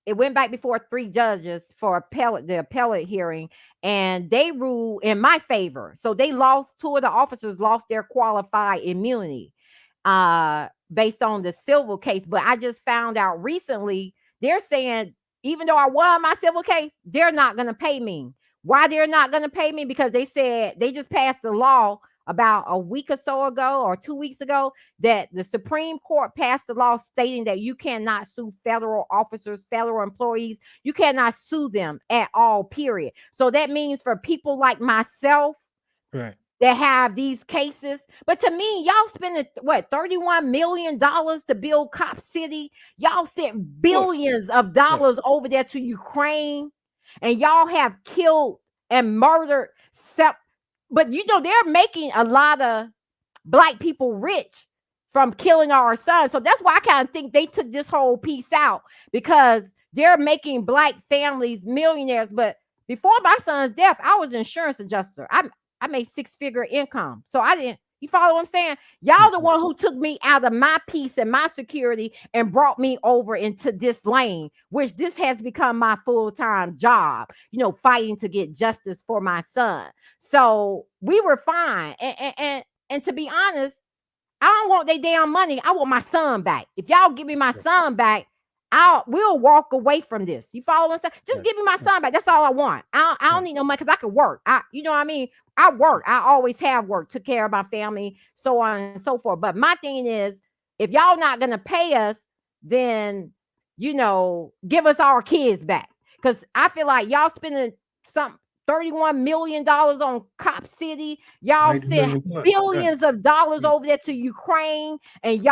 it went back before 3 judges for the appellate hearing, and they ruled in my favor. So they lost, 2 of the officers lost their qualified immunity based on the civil case. But I just found out recently they're saying, even though I won my civil case, they're not going to pay me. Why they're not going to pay me? Because they said they just passed the law about a week or so ago, or 2 weeks ago, that the Supreme Court passed the law stating that you cannot sue federal officers, federal employees. You cannot sue them at all, period. So that means for people like myself, right, that have these cases. But to me, y'all spending what, $31 million to build Cop City. Y'all sent billions of dollars over there to Ukraine, and y'all have killed and murdered. But they're making a lot of Black people rich from killing our sons. So that's why I kind of think they took this whole piece out, because they're making Black families millionaires. But before my son's death, I was an insurance adjuster. I made 6-figure income. So I didn't, you follow what I'm saying? Y'all the one who took me out of my peace and my security and brought me over into this lane, which this has become my full-time job, fighting to get justice for my son. So we were fine. And to be honest, I don't want their damn money. I want my son back. If y'all give me my son back, we'll walk away from this. You follow what I'm saying? Just give me my son back. That's all I want. I don't need no money, because I can work. You know what I mean? I work. I always have worked, took care of my family, so on and so forth. But my thing is, if y'all not gonna pay us, then give us our kids back. Because I feel like y'all spending some $31 million on Cop City. Y'all sent billions of dollars over there to Ukraine. And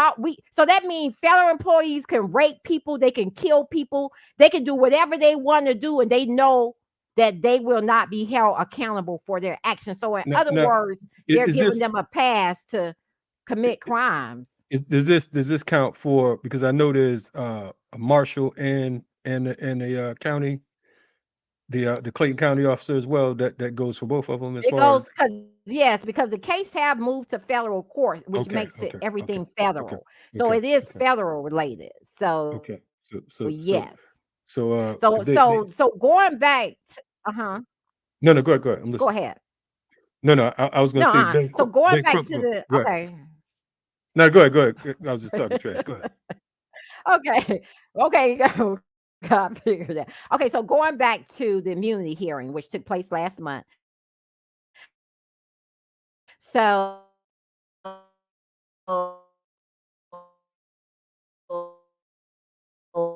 so that means federal employees can rape people, they can kill people, they can do whatever they want to do, and they know that they will not be held accountable for their actions. So in other words, they're giving them a pass to commit crimes. Does this count for, because I know there's a marshal and a county, the Clayton County officer as well, that goes for both of them as far as? Because the case have moved to federal court, which makes it everything federal. So it is federal related. So yes. So going back to, No, go ahead. I'm listening. Go ahead. No, I was going to say. So going back to the, okay. No, go ahead. I was just talking trash. Go ahead. Okay. God figured that. Okay, so going back to the immunity hearing, which took place last month. So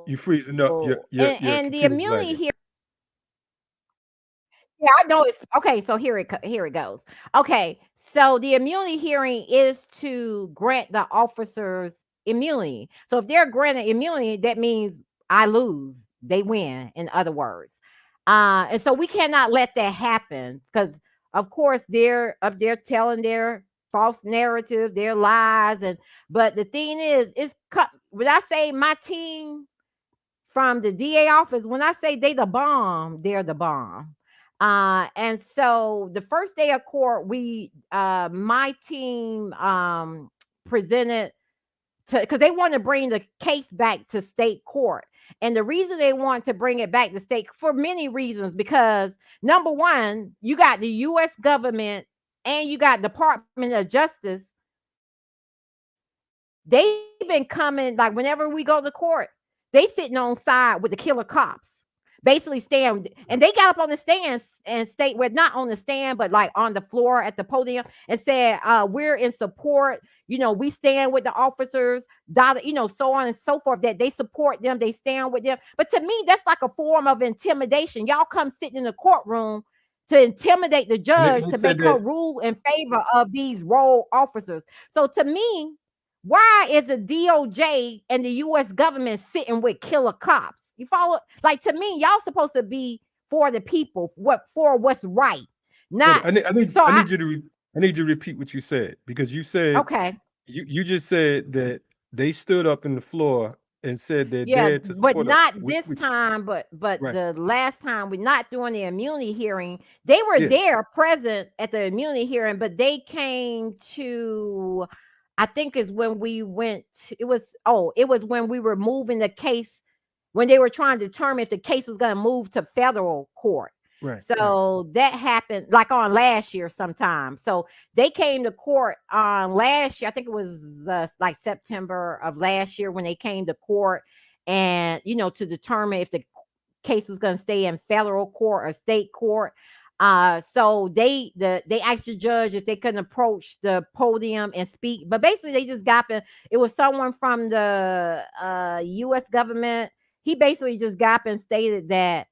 you freezing up. And the immunity hearing. Yeah, I know it's okay. So here it goes. Okay, so the immunity hearing is to grant the officers immunity. So if they're granted immunity, that means I lose, they win, in other words. And so we cannot let that happen, because of course they're up there telling their false narrative, their lies. But the thing is, when I say my team from the DA office, when I say they the bomb, they're the bomb. And so the first day of court, my team presented because they want to bring the case back to state court. And the reason they want to bring it back to state, for many reasons, because number one, you got the U.S. government and you got Department of Justice. They've been coming, like whenever we go to court, they sitting on side with the killer cops, basically stand, and they got up on the stand and state, well, not on the stand, but like on the floor at the podium, and said, we're in support. we stand with the officers, so on and so forth, that they support them, they stand with them. But to me, that's like a form of intimidation. Y'all come sitting in the courtroom to intimidate the And judge they to said make her that rule in favor of these role officers. So to me, why is the DOJ and the US government sitting with killer cops? You follow? Like, to me, y'all supposed to be for the people, what's right. hold on. Not so I I need you to I need you to repeat what you said because you said okay. you just said that they stood up in the floor and said they're Yeah, there to but support us. not this time, but Right. the last time, we're not doing the immunity hearing. They were Yeah. there present at the immunity hearing, but they came to, I think is when we went it was when we were moving the case, when they were trying to determine if the case was going to move to federal court. Right. Right. So that happened like on last year sometime. So they came to court on last year. I think it was like September of last year when they came to court, and to determine if the case was going to stay in federal court or state court. So they asked the judge if they couldn't approach the podium and speak, but basically they just got in. It was someone from the U.S. government. He basically just got up and stated that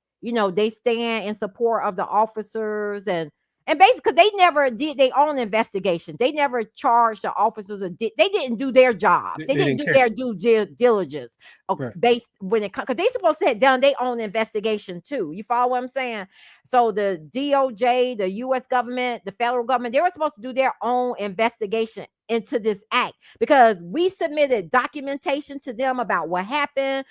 they stand in support of the officers, and basically, because they never did their own investigation. They never charged the officers, or they didn't do their job. They They didn't didn't do care. their due diligence Right. based when it comes, because they supposed to have done their own investigation too. You follow what I'm saying? So the DOJ, the U.S. government, the federal government, they were supposed to do their own investigation into this act, because we submitted documentation to them about what happened.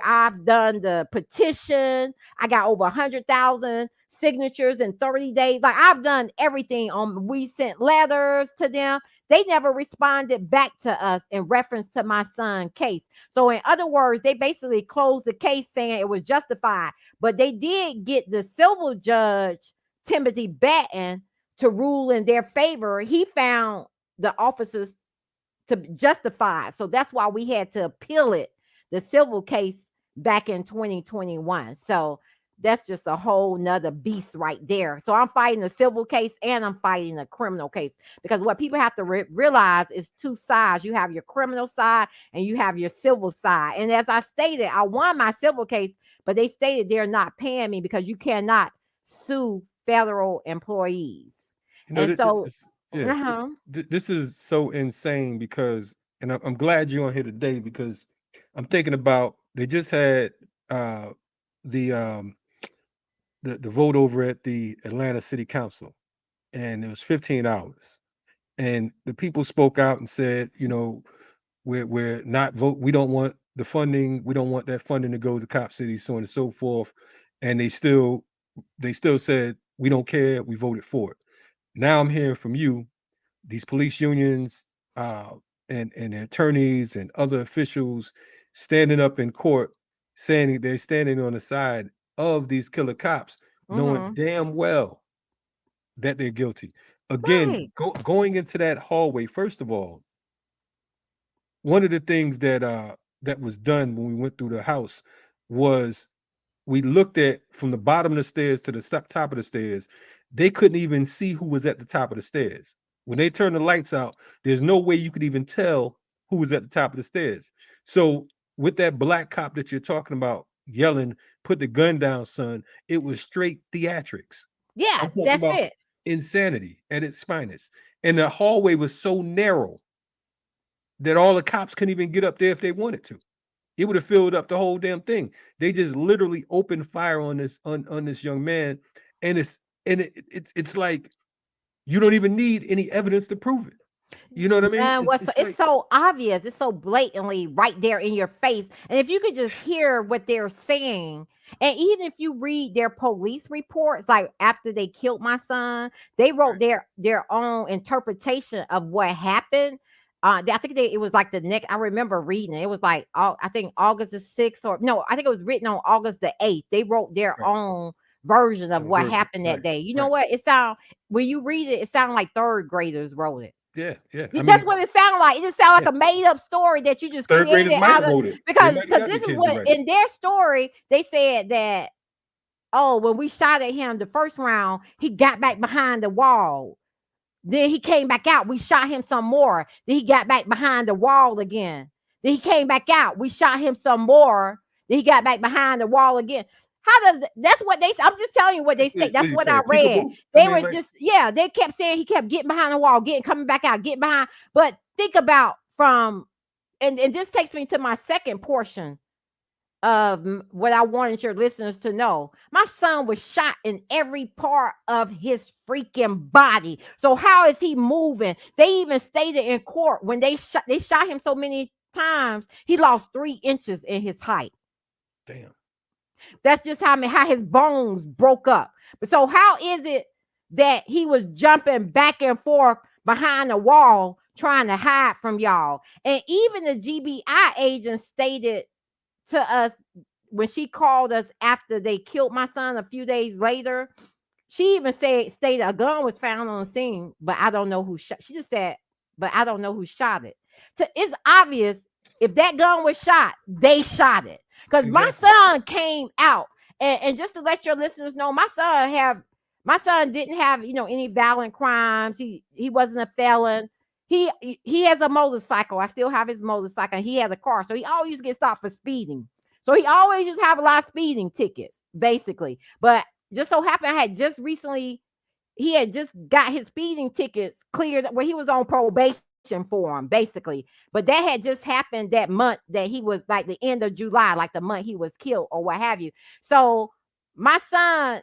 I've done the petition. I got over 100,000 signatures in 30 days. Like, I've done everything we sent letters to them. They never responded back to us in reference to my son case. So in other words, they basically closed the case saying it was justified. But they did get the civil judge, Timothy Batten, to rule in their favor. He found the officers to justify. So that's why we had to appeal it, the civil case, back in 2021. So that's just a whole nother beast right there. So I'm fighting a civil case and I'm fighting a criminal case, because what people have to realize is two sides. You have your criminal side and you have your civil side. And as I stated, I won my civil case, but they stated they're not paying me because you cannot sue federal employees. And so, Yeah, uh-huh. this is so insane because, and I'm glad you're on here today because I'm thinking about they just had uh, the the vote over at the Atlanta City Council, and it was 15 hours, and the people spoke out and said, we're not vote. We don't want the funding. We don't want that funding to go to cop cities, so on and so forth. And they still said we don't care. We voted for it. Now I'm hearing from you, these police unions, uh, and the attorneys and other officials standing up in court saying that they're standing on the side of these killer cops, knowing Mm-hmm. damn well that they're guilty. Again, Right. going into that hallway, first of all, one of the things that was done when we went through the house was we looked at from the bottom of the stairs to the top of the stairs. They couldn't even see who was at the top of the stairs. When they turned the lights out, there's no way you could even tell who was at the top of the stairs. So with that black cop that you're talking about yelling, "Put the gun down, son," it was straight theatrics. Yeah, I'm talking that's about it. insanity at its finest. And the hallway was so narrow that all the cops couldn't even get up there if they wanted to. It would have filled up the whole damn thing. They just literally opened fire on this young man, and it's like you don't even need any evidence to prove it. You know what I mean? And It's it's like so obvious, it's so blatantly right there in your face. And if you could just hear what they're saying, and even if you read their police reports, like after they killed my son, they wrote right, their own interpretation of what happened. I think it was like the next. I remember reading it. It was like I think August the 6th, or no, I think it was written on August the 8th. They wrote their right, own version of of a what version, happened that right, day. You know right. what? It sound When you read it, it sounded like third graders wrote it. Yeah, yeah. I That's mean, what it sounded like. It just sounded yeah. like a made up story that you just Third graders created might out have of, wrote it. They because might have got their this is kids to what write it. in their story they said that, oh, when we shot at him the first round, he got back behind the wall. Then he came back out. We shot him some more. Then he got back behind the wall again. Then he came back out. We shot him some more. Then he got back behind the wall again. How does that's what they? I'm just telling you what they say. That's What you what I playing read. peekaboo? I They mean, were like, just They kept saying he kept getting behind the wall, getting coming back out, getting behind. But think about from and this takes me to my second portion of what I wanted your listeners to know. My son was shot in every part of his freaking body. So how is he moving? They even stated in court when they shot him so many times, he lost 3 inches in his height. damn. That's just how his bones broke up. But so how is it that he was jumping back and forth behind the wall trying to hide from y'all? And even the GBI agent stated to us when she called us after they killed my son a few days later. She even stated a gun was found on the scene, but I don't know who shot. She just said, but I don't know who shot it. So it's obvious if that gun was shot, they shot it. Because my Exactly. son came out, and just to let your listeners know, my son didn't have any violent crimes. He wasn't a felon. He has a motorcycle. I still have his motorcycle. He has a car, so he always gets stopped for speeding. So he always just have a lot of speeding tickets, basically. But just so happened, he had just got his speeding tickets cleared where he was on probation for him, basically. But that had just happened that month that he was like the end of July, like the month he was killed or what have you. So my son,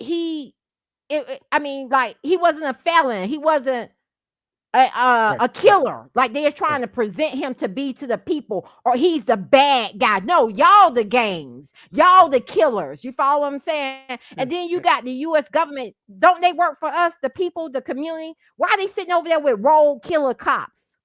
I mean, like he wasn't a felon. He wasn't Right, a right, killer, like they're right. trying to present him to be to the people, or he's the bad guy. No, y'all the gangs, y'all the killers. You follow what I'm saying? And then you Yeah, got the U.S. government. Don't they work for us, the people, the community? Why are they sitting over there with rogue killer cops?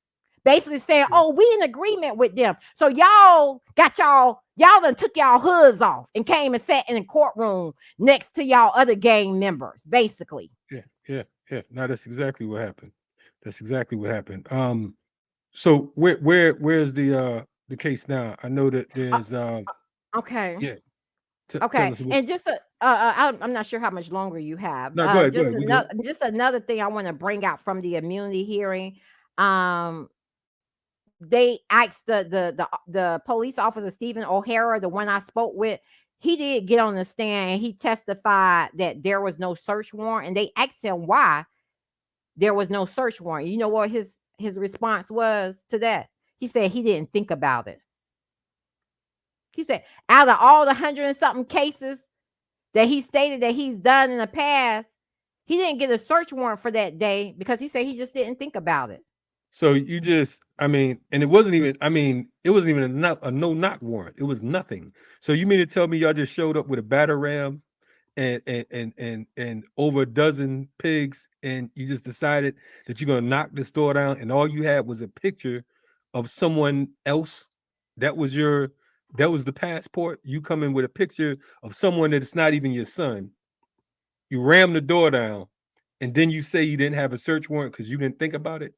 Basically saying, yeah. oh, we in agreement with them. So y'all done took y'all hoods off and came and sat in the courtroom next to y'all other gang members, basically. Yeah, yeah, yeah. Now that's exactly what happened. That's exactly what happened. So where's the case now? I know that Uh, there's okay. yeah. Tell Okay, us what. and I'm not sure how much longer you have. No, go ahead, go ahead. We good. Just another thing I want to bring out from the immunity hearing. Um, they asked the police officer Stephen O'Hara, the one I spoke with. He did get on the stand and he testified that there was no search warrant, and they asked him why there was no search warrant. You know what his response was to that? He said he didn't think about it. He said out of all the hundred and something cases that he stated that he's done in the past, he didn't get a search warrant for that day because he said he just didn't think about it. So you just, I mean, and it wasn't even, I mean, it wasn't even a no knock warrant. It was nothing. So you mean to tell me y'all just showed up with a batter ram and over a dozen pigs, and you just decided that you're gonna knock this door down, and all you had was a picture of someone else? That was that was the passport. You come in with a picture of someone that it's not even your son. You ram the door down, and then you say you didn't have a search warrant because you didn't think about it.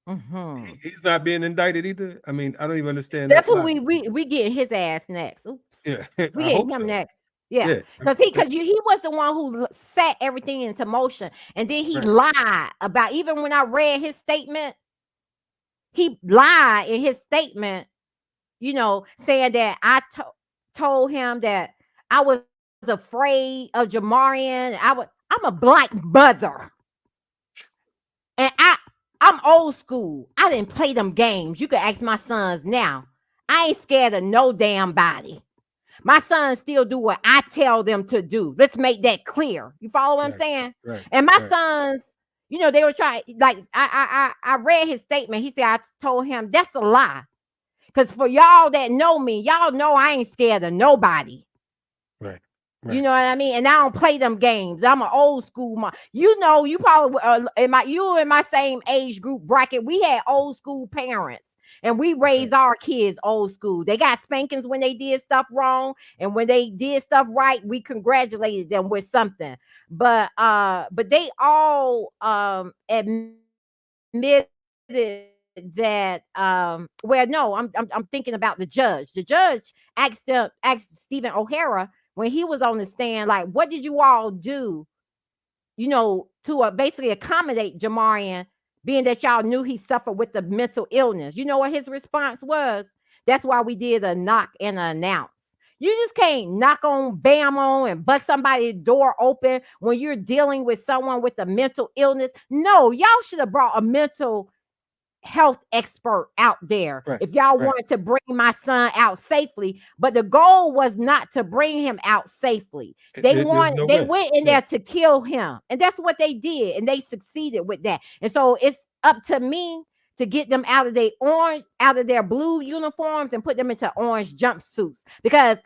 Hmm. He's not being indicted either. I mean, I don't even understand That's that who logic. we getting his ass next. Oops, Yeah, we I getting hope him so. next. Yeah, Yeah, he was the one who set everything into motion, and then he right. lied about. Even when I read his statement, he lied in his statement. Saying that told him that I was afraid of Jamarion. I'm a black mother, and I'm old school. I didn't play them games. You can ask my sons now. I ain't scared of no damn body. My sons still do what I tell them to do. Let's make that clear. You follow what I'm Right, saying? right, And my right. sons, they were trying. Like I read his statement. He said I told him that's a lie. Cause for y'all that know me, y'all know I ain't scared of nobody. Right, You right. know what I mean? And I don't play them games. I'm an old school mom. You probably in my same age group bracket. We had old school parents, and we Right. raised our kids old school. They got spankings when they did stuff wrong, and when they did stuff right, we congratulated them with something. But they all admitted that well, no, I'm thinking about the judge. The judge asked Stephen O'Hara when he was on the stand, like, what did you all do to basically accommodate Jamarion, being that y'all knew he suffered with the mental illness. You know what his response was? That's why we did a knock and an announce. You just can't knock on, bam on, and bust somebody's door open when you're dealing with someone with a mental illness. No, y'all should have brought a mental health expert out there Right. if y'all Right. wanted to bring my son out safely. But the goal was not to bring him out safely. There's no They way. went in Yeah. there to kill him, and that's what they did, and they succeeded with that. And so it's up to me to get them out of their blue uniforms and put them into orange jumpsuits, because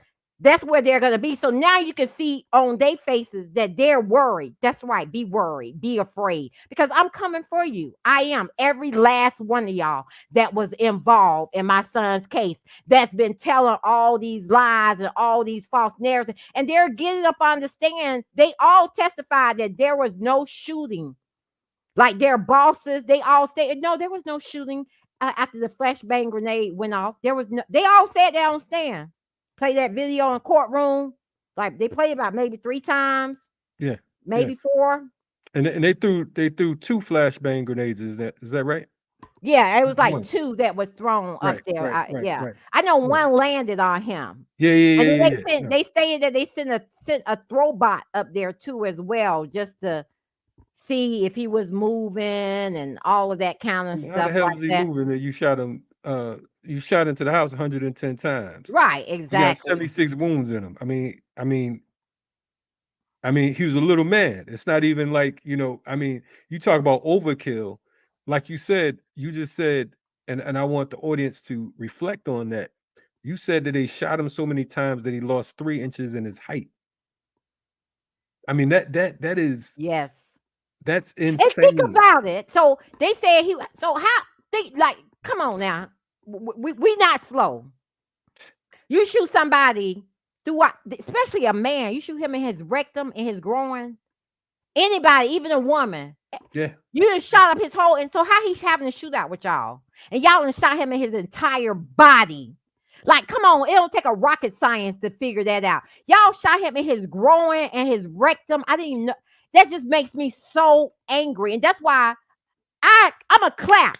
that's where they're going to be. So now you can see on their faces that they're worried. That's right. Be worried. Be afraid. Because I'm coming for you. I am. Every last one of y'all that was involved in my son's case, that's been telling all these lies and all these false narratives. And they're getting up on the stand. They all testified that there was no shooting. Like their bosses, they all stated, no, there was no shooting after the flashbang grenade went off. There was no, they all said that on stand. Play that video in courtroom. Like they played about maybe 3 times, Yeah. maybe 4. And they threw 2 flashbang grenades. Is that right? Yeah, it was like One. 2 that was thrown up Right. there. Right. Right. Yeah, Right. I know Yeah. one landed on him. Yeah. And Yeah. then Yeah. Yeah. Yeah. they stated that they sent a throwbot up there too as well, just to see if he was moving and all of that kind of How the stuff hell like is he that. moving? And you shot him. You shot into the house 110 times. Right, He got exactly. 76 wounds in him. He was a little man. It's not even like, you talk about overkill. Like you said, you just said, and I want the audience to reflect on that. You said that they shot him so many times that he lost 3 inches in his height. I mean, Yes. that's And think insane. about it. So they said so how they like, come on now. We not slow. You shoot somebody throughout, especially a man, you shoot him in his rectum, in his groin. Anybody, even a woman. Yeah. You done shot up his whole, and so how he's having a shootout with y'all? And y'all done shot him in his entire body. Like, come on, it don't take a rocket science to figure that out. Y'all shot him in his groin and his rectum. I didn't even know. That just makes me so angry. And that's why I'm a clap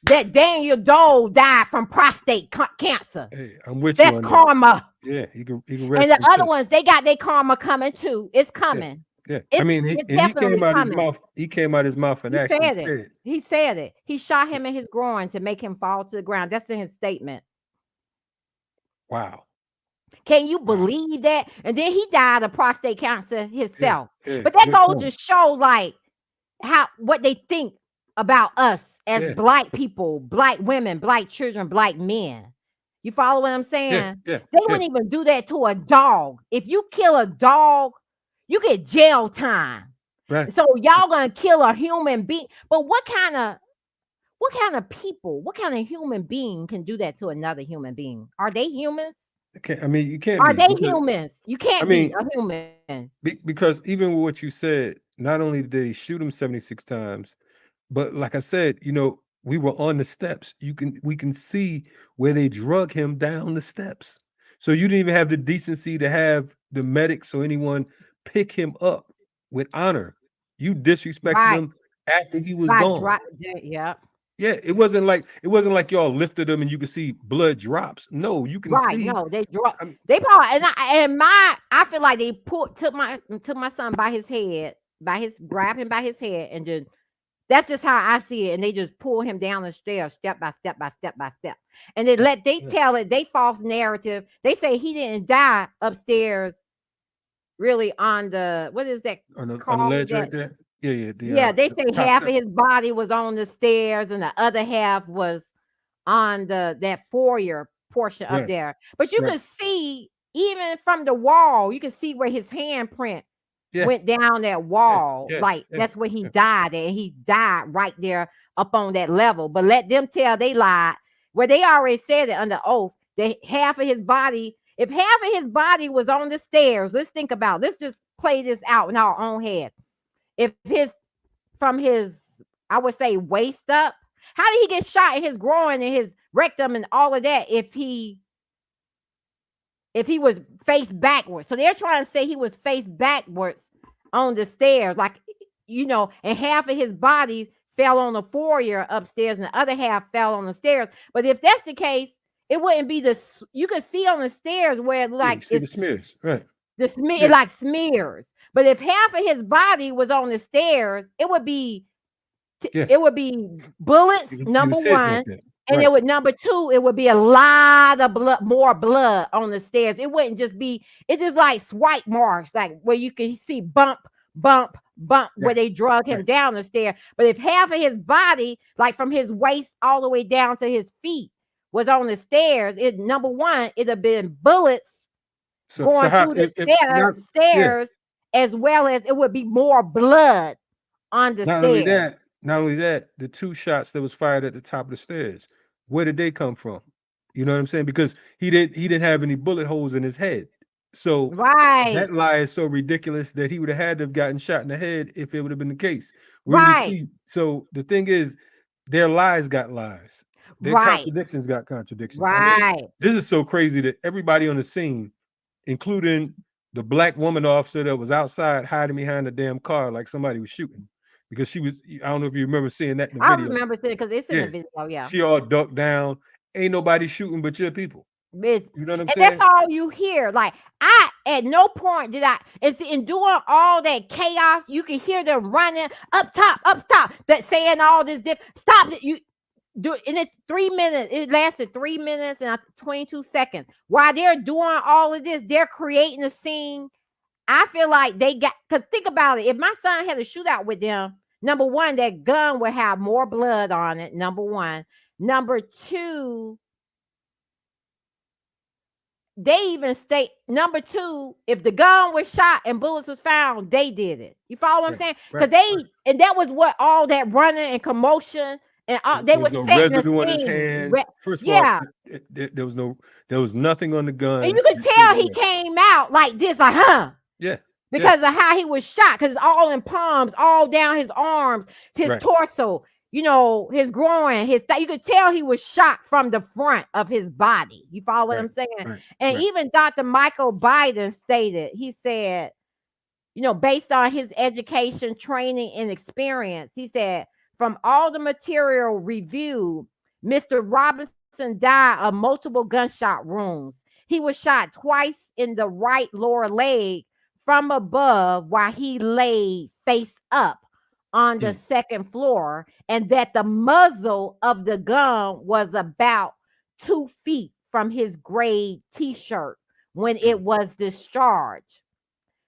that Daniel Dole died from prostate cancer. Hey, I'm with you That's on that. karma. Yeah, he can And rest the in other peace. ones, they got their karma coming too. It's Yeah. coming. Yeah. It's He it's and he came definitely out his coming. mouth. He came out his mouth and He actually said it. said it. He said it. He shot him in his groin to make him fall to the ground. That's in his statement. Wow. Can you Wow. believe that? And then he died of prostate cancer Yeah. himself. Yeah. But that Good goes point. to show like what they think about us as Yeah. black people, black women, black children, black men. You follow what I'm Yeah. saying? Yeah. They Yeah. wouldn't even do that to a dog. If you kill a dog, you get jail time. Right. So y'all gonna kill a human being. But what kind of people, what kind of human being can do that to another human being? Are they humans? You can't Are be they because humans? You I can't be mean a human. because even with what you said, not only did they shoot him 76 times, but like I said, we were on the steps. We can see where they drug him down the steps. So you didn't even have the decency to have the medics or anyone pick him up with honor. You disrespected Right. him after he was By gone. drop. Yeah. Yeah, it wasn't like y'all lifted him and you could see blood drops. No, you can Right. see. No, they drop. I mean, They probably I feel like they took my son by his head, grab him by his head, and just that's just how I see it. And they just pull him down the stairs step by step by step by step. And they yeah, tell it, they false narrative. They say he didn't die upstairs, really on the, what is that on the called? ledge right there. Yeah, yeah, Yeah, they the say top half of step. his body was on the stairs and the other half was on that foyer portion up Right, there. But you right. can see, even from the wall, you can see where his handprint Yeah, went down that yeah, wall. yeah, Like yeah, that's where he yeah. died, and he died right there up on that level. But let them tell they lied. Well, they already said it under oath that half of his body, if half of his body was on the stairs, let's just play this out in our own head. If from his, I would say, waist up, how did he get shot in his groin and his rectum and all of that if he was face backwards? So they're trying to say he was face backwards on the stairs, like, and half of his body fell on the foyer upstairs, and the other half fell on the stairs. But if that's the case, it wouldn't be you can see on the stairs where Yeah, you like see the it's smears, right? it Yeah, like smears. But if half of his body was on the stairs, yeah. it would be bullets, You would number see it like one. that, And right? it would number two, it would be a lot of blood, more blood on the stairs. It wouldn't just be, it's just like swipe marks, like where you can see bump, bump, bump, where Right, they drug him right. down the stair. But if half of his body, like from his waist all the way down to his feet, was on the stairs, it number one, it'd have been bullets So going how through the if not yeah, stairs, as well as it would be more blood on the not only stairs. that, not only that, the two shots that was fired at the top of the stairs, where did they come from? You know what I'm saying? Because he didn't have any bullet holes in his head. So Right, that lie is so ridiculous that he would have had to have gotten shot in the head if it would have been the case. We would right, see. So the thing is, their lies got lies. Their right, contradictions got contradictions. I mean, right. this is so crazy that everybody on the scene, including the black woman officer that was outside hiding behind the damn car like somebody was shooting because she was. I don't know if you remember seeing that in the I video. remember seeing because it's in the Yeah, video, yeah. she all ducked down. Ain't nobody shooting but your people. You know what I'm And that's saying? all you hear. Like, I at no point did I, it's in doing all that chaos, you can hear them running up top, that saying all this stop it. You do in it 3 minutes, it lasted 3 minutes and 22 seconds. While they're doing all of this, they're creating a scene. I feel like they got, because think about it. If my son had a shootout with them, number one, that gun would have more blood on it. Number one. Number two, they even state number two, if the gun was shot and bullets was found, they did it. You follow what I'm Right, saying? Because right, they, right. and that was what all that running and commotion and all, they There were was no setting the residue on his scene. hands. First of all, Yeah. there was nothing on the And gun you could that showed tell he arrest. came out like this, like, huh? Yeah, yeah, Because of how he was shot, because it's all in palms, all down his arms, his right, torso, his groin, you could tell he was shot from the front of his body. You follow what right, I'm saying? right, And right. even Dr. Michael Biden stated, he said, based on his education, training, and experience, he said, from all the material reviewed, Mr. Robinson died of multiple gunshot wounds. He was shot twice in the right lower leg from above while he lay face up on the Mm, second floor, and that the muzzle of the gun was about 2 feet from his gray t-shirt when it mm, was discharged.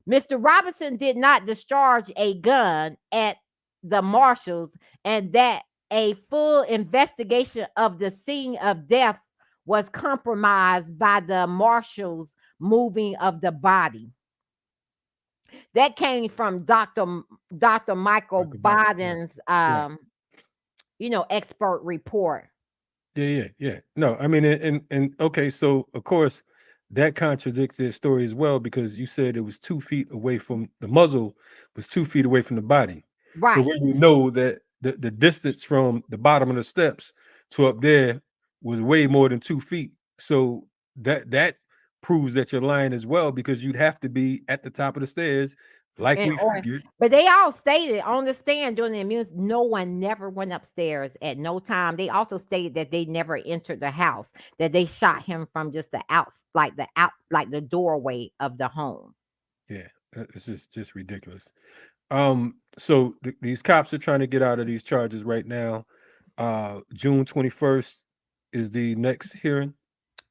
Mr. Robinson did not discharge a gun at the marshals, and that a full investigation of the scene of death was compromised by the marshals moving of the body. That came from Dr. Michael Michael Biden. Right, Biden's right. expert report. Yeah, yeah, yeah. No, I mean, and okay, so of course that contradicts their story as well because you said it was 2 feet away from the muzzle was 2 feet away from the body. So Right. when you know that the distance from the bottom of the steps to up there was way more than 2 feet. So that proves that you're lying as well because you'd have to be at the top of the stairs, like And we or figured. but they all stated on the stand during the immune, no one never went upstairs at no time. They also stated that they never entered the house, that they shot him from just like the doorway of the home. Yeah, it's just ridiculous. So these cops are trying to get out of these charges right now. June 21st is the next hearing.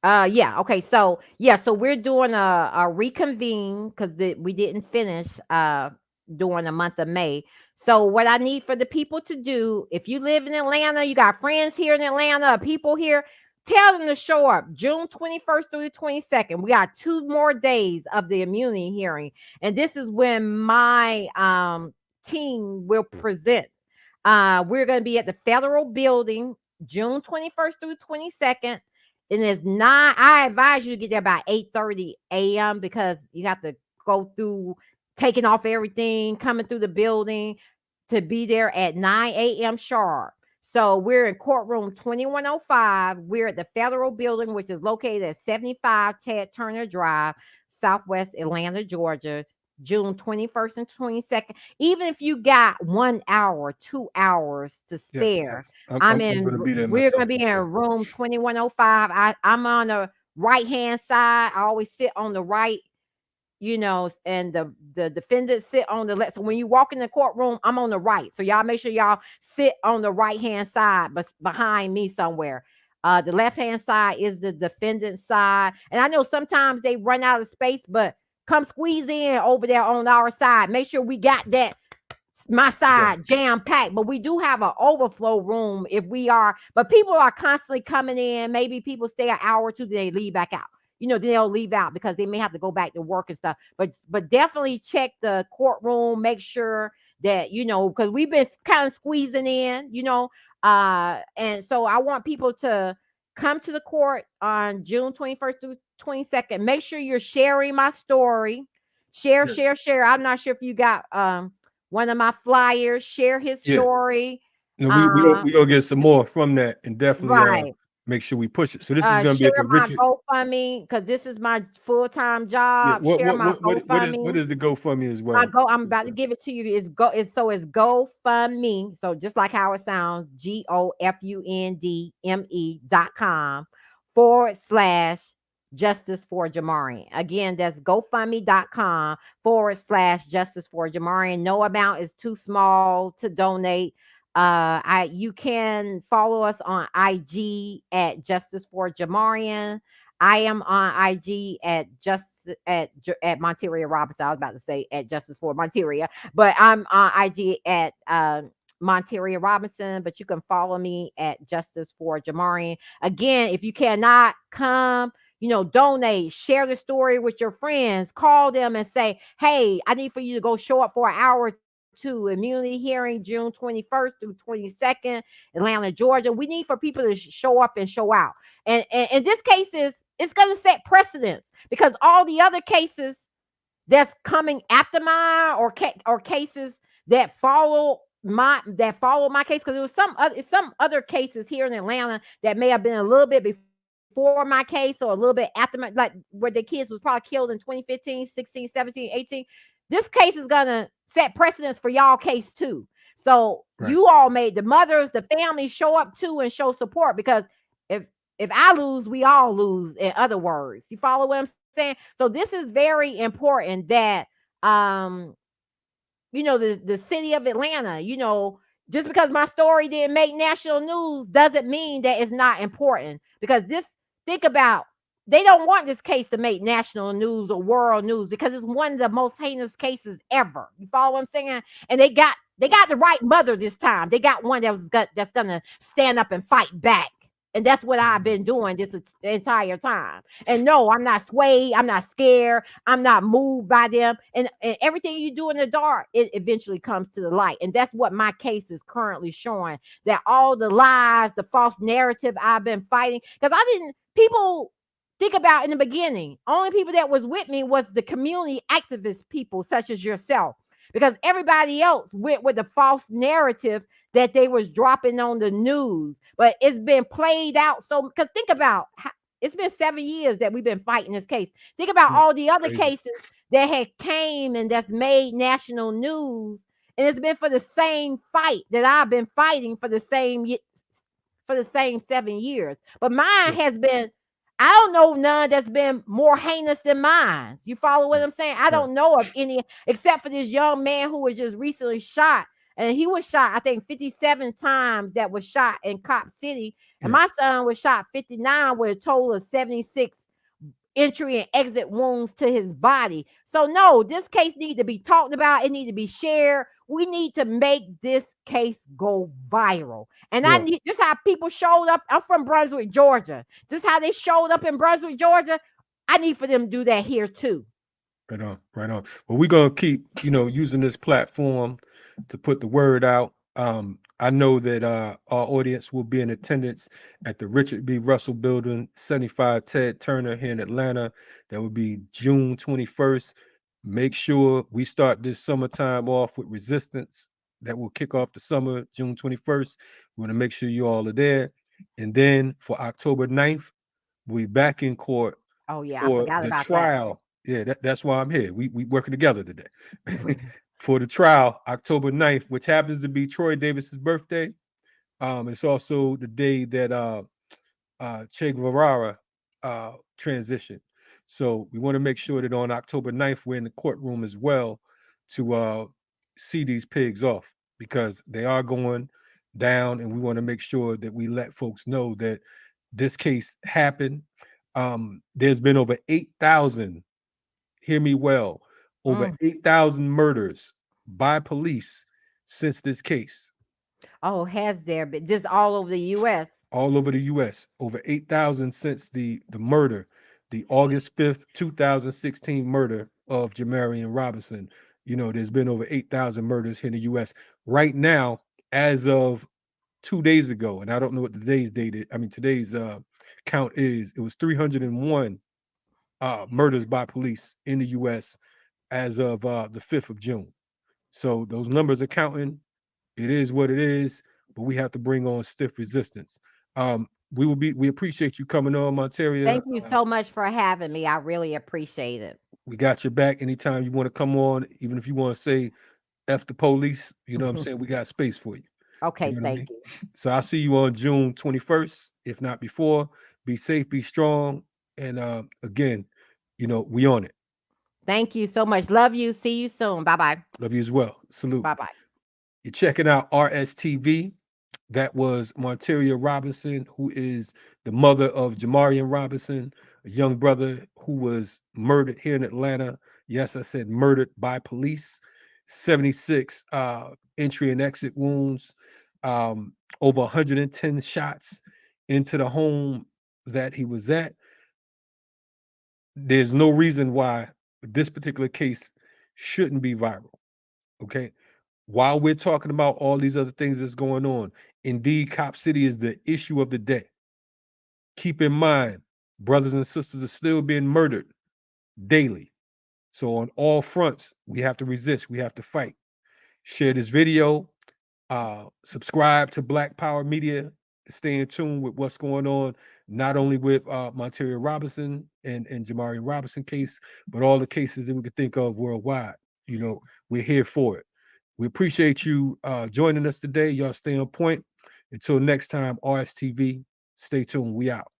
Yeah, okay. So yeah, so we're doing a reconvene because we didn't finish during the month of May. So what I need for the people to do, if you live in Atlanta, you got friends here in Atlanta, people here, tell them to show up June 21st through the 22nd. We got 2 more days of the immunity hearing. And this is when my team will present. We're going to be at the federal building June 21st through 22nd. And it's nine. I advise you to get there by 8:30 a.m. because you have to go through taking off everything, coming through the building to be there at 9 a.m. sharp. So we're in courtroom 2105. We're at the federal building, which is located at 75 Ted Turner Drive, Southwest Atlanta, Georgia, June 21st and 22nd. Even if you got 1 hour, 2 hours to Yes, spare, yes. I'm I'm I'm, I'm in. going to be there We're myself gonna be for in sure. room 2105. I'm on the right hand side. I always sit on the right, and the defendant sit on the left. So when you walk in the courtroom, I'm on the right. So y'all make sure y'all sit on the right hand side, but behind me somewhere. The left hand side is the defendant side, and I know sometimes they run out of space, but come squeeze in over there on our side. Make sure we got that my Okay. side jam packed, but we do have an overflow room if we are. But people are constantly coming in. Maybe people stay an hour or two, then they leave back out. They'll leave out because they may have to go back to work and stuff. But definitely check the courtroom. Make sure that because we've been kind of squeezing in. And so I want people to come to the court on June 21st through 22nd. Make sure you're sharing my story. Share, Yes. share, share. I'm not sure if you got one of my flyers, share his Yeah. story. No, Uh, we gonna get some more from that and definitely right. make sure we push it. So this is gonna be Share at the my Richard. GoFundMe because this is my full-time Yeah. job. Share my What GoFundMe. is the GoFundMe as My well? go, I'm about to give it to you. It's GoFundMe. So just like how it sounds, GoFundMe.com /Justice for Jamarion. Again, that's GoFundMe.com /Justice for Jamarion. No amount is too small to donate. You can follow us on IG at Justice for Jamarion. I am on IG at Monteria Robinson. I was about to say at Justice for Monteria, but I'm on IG at Monteria Robinson. But you can follow me at Justice for Jamarian. Again, if you cannot come, donate, share the story with your friends, call them and say, "Hey, I need for you to go show up for an hour or two. Immunity hearing June 21st through 22nd, Atlanta, Georgia. We need for people to show up and show out. And this case it's going to set precedents because all the other cases that's coming after mine or cases that follow my case, because there was some other cases here in Atlanta that may have been a little bit before my case or a little bit after my, like where the kids was probably killed in 2015, 16, 17, 18. This case is gonna set precedents for y'all case too. So Right. you all made the mothers, the families show up too and show support, because if if I lose, we all lose. In other words, you follow what I'm saying? So this is very important that um the city of Atlanta, just because my story didn't make national news doesn't mean that it's not important. Because think about, they don't want this case to make national news or world news because it's one of the most heinous cases ever. You follow what I'm saying? And they got the right mother this time. They got one that's gonna stand up and fight back. And that's what I've Mhm. been doing this entire time. And no, I'm not swayed. I'm not scared. I'm not moved by them. And everything you do in the dark, it eventually comes to the light. And that's what my case is currently showing. That all the lies, the false narrative I've been fighting, because people think about in the beginning, only people that was with me was the community activist people, such as yourself. Because everybody else went with the false narrative that they was dropping on the news. But it's been played out. So, because think about it's been 7 years that we've been fighting this case. Think about Yeah. all the other Crazy. cases that had came and that's made national news, and it's been for the same fight that I've been fighting for the same 7 years. But mine Yeah. has been, I don't know none that's been more heinous than mine. You follow what Right. I'm saying? I Right. don't know of any except for this young man who was just recently shot. And he was shot, I think, 57 times that was shot in Cop City. And Yeah. my son was shot 59 with a total of 76 entry and exit wounds to his body. So no, this case needs to be talked about. It needs to be shared. We need to make this case go viral. And I Well, need just how people showed up. I'm from Brunswick, Georgia. Just how they showed up in Brunswick, Georgia. I need for them to do that here too. right on, right on. Well, we're gonna keep, using this platform to put the word out. I know that our audience will be in attendance at the Richard B. Russell Building, 75 Ted Turner here in Atlanta. That will be June 21st. Make sure we start this summertime off with resistance. That will kick off the summer, June 21st. We want to make sure you all are there. And then for October 9th, we back in court Oh yeah, I for forgot the about that. trial. Yeah, that's why I'm here. We working together today for the trial, October 9th, which happens to be Troy Davis's birthday. It's also the day that Che Guevara transitioned. So we want to make sure that on October 9th, we're in the courtroom as well to see these pigs off because they are going down, and we want to make sure that we let folks know that this case happened. There's been over 8,000, hear me well, over Mm. 8,000 murders by police since this case. Oh, has there been this all over the U.S.? All over the U.S. Over 8,000 since the murder, the August 5th, 2016 murder of Jamarion Robinson. You know, there's been over 8,000 murders here in the U.S. right now, as of 2 days ago, and I don't know what today's date is. I mean, today's count is. It was 301 murders by police in the U.S. as of the 5th of June. So those numbers are counting. It is what it is, but we have to bring on stiff resistance. We appreciate you coming on, Monteria. Thank you so much for having me. I really appreciate it. We got your back anytime you want to come on, even if you want to say F the police, you know what I'm saying? We got space for you. You Okay, know what I thank mean? you. So I'll see you on June 21st, if not before. Be safe, be strong. And again, we on it. Thank you so much. Love you. See you soon. Bye bye. Love you as well. Salute. Bye bye. You're checking out RSTV. That was Monteria Robinson, who is the mother of Jamarion Robinson, a young brother who was murdered here in Atlanta. Yes, I said murdered by police. 76 entry and exit wounds, over 110 shots into the home that he was at. There's no reason why this particular case shouldn't be viral. Okay. While we're talking about all these other things that's going on, indeed, Cop City is the issue of the day. Keep in mind, brothers and sisters are still being murdered daily. So on all fronts, we have to resist. We have to fight. Share this video. Subscribe to Black Power Media. Stay in tune with what's going on, not only with Monteria Robinson and Jamarion Robinson case, but all the cases that we could think of worldwide. We're here for it. We appreciate you joining us today. Y'all stay on point. Until next time, RSTV, stay tuned. We out.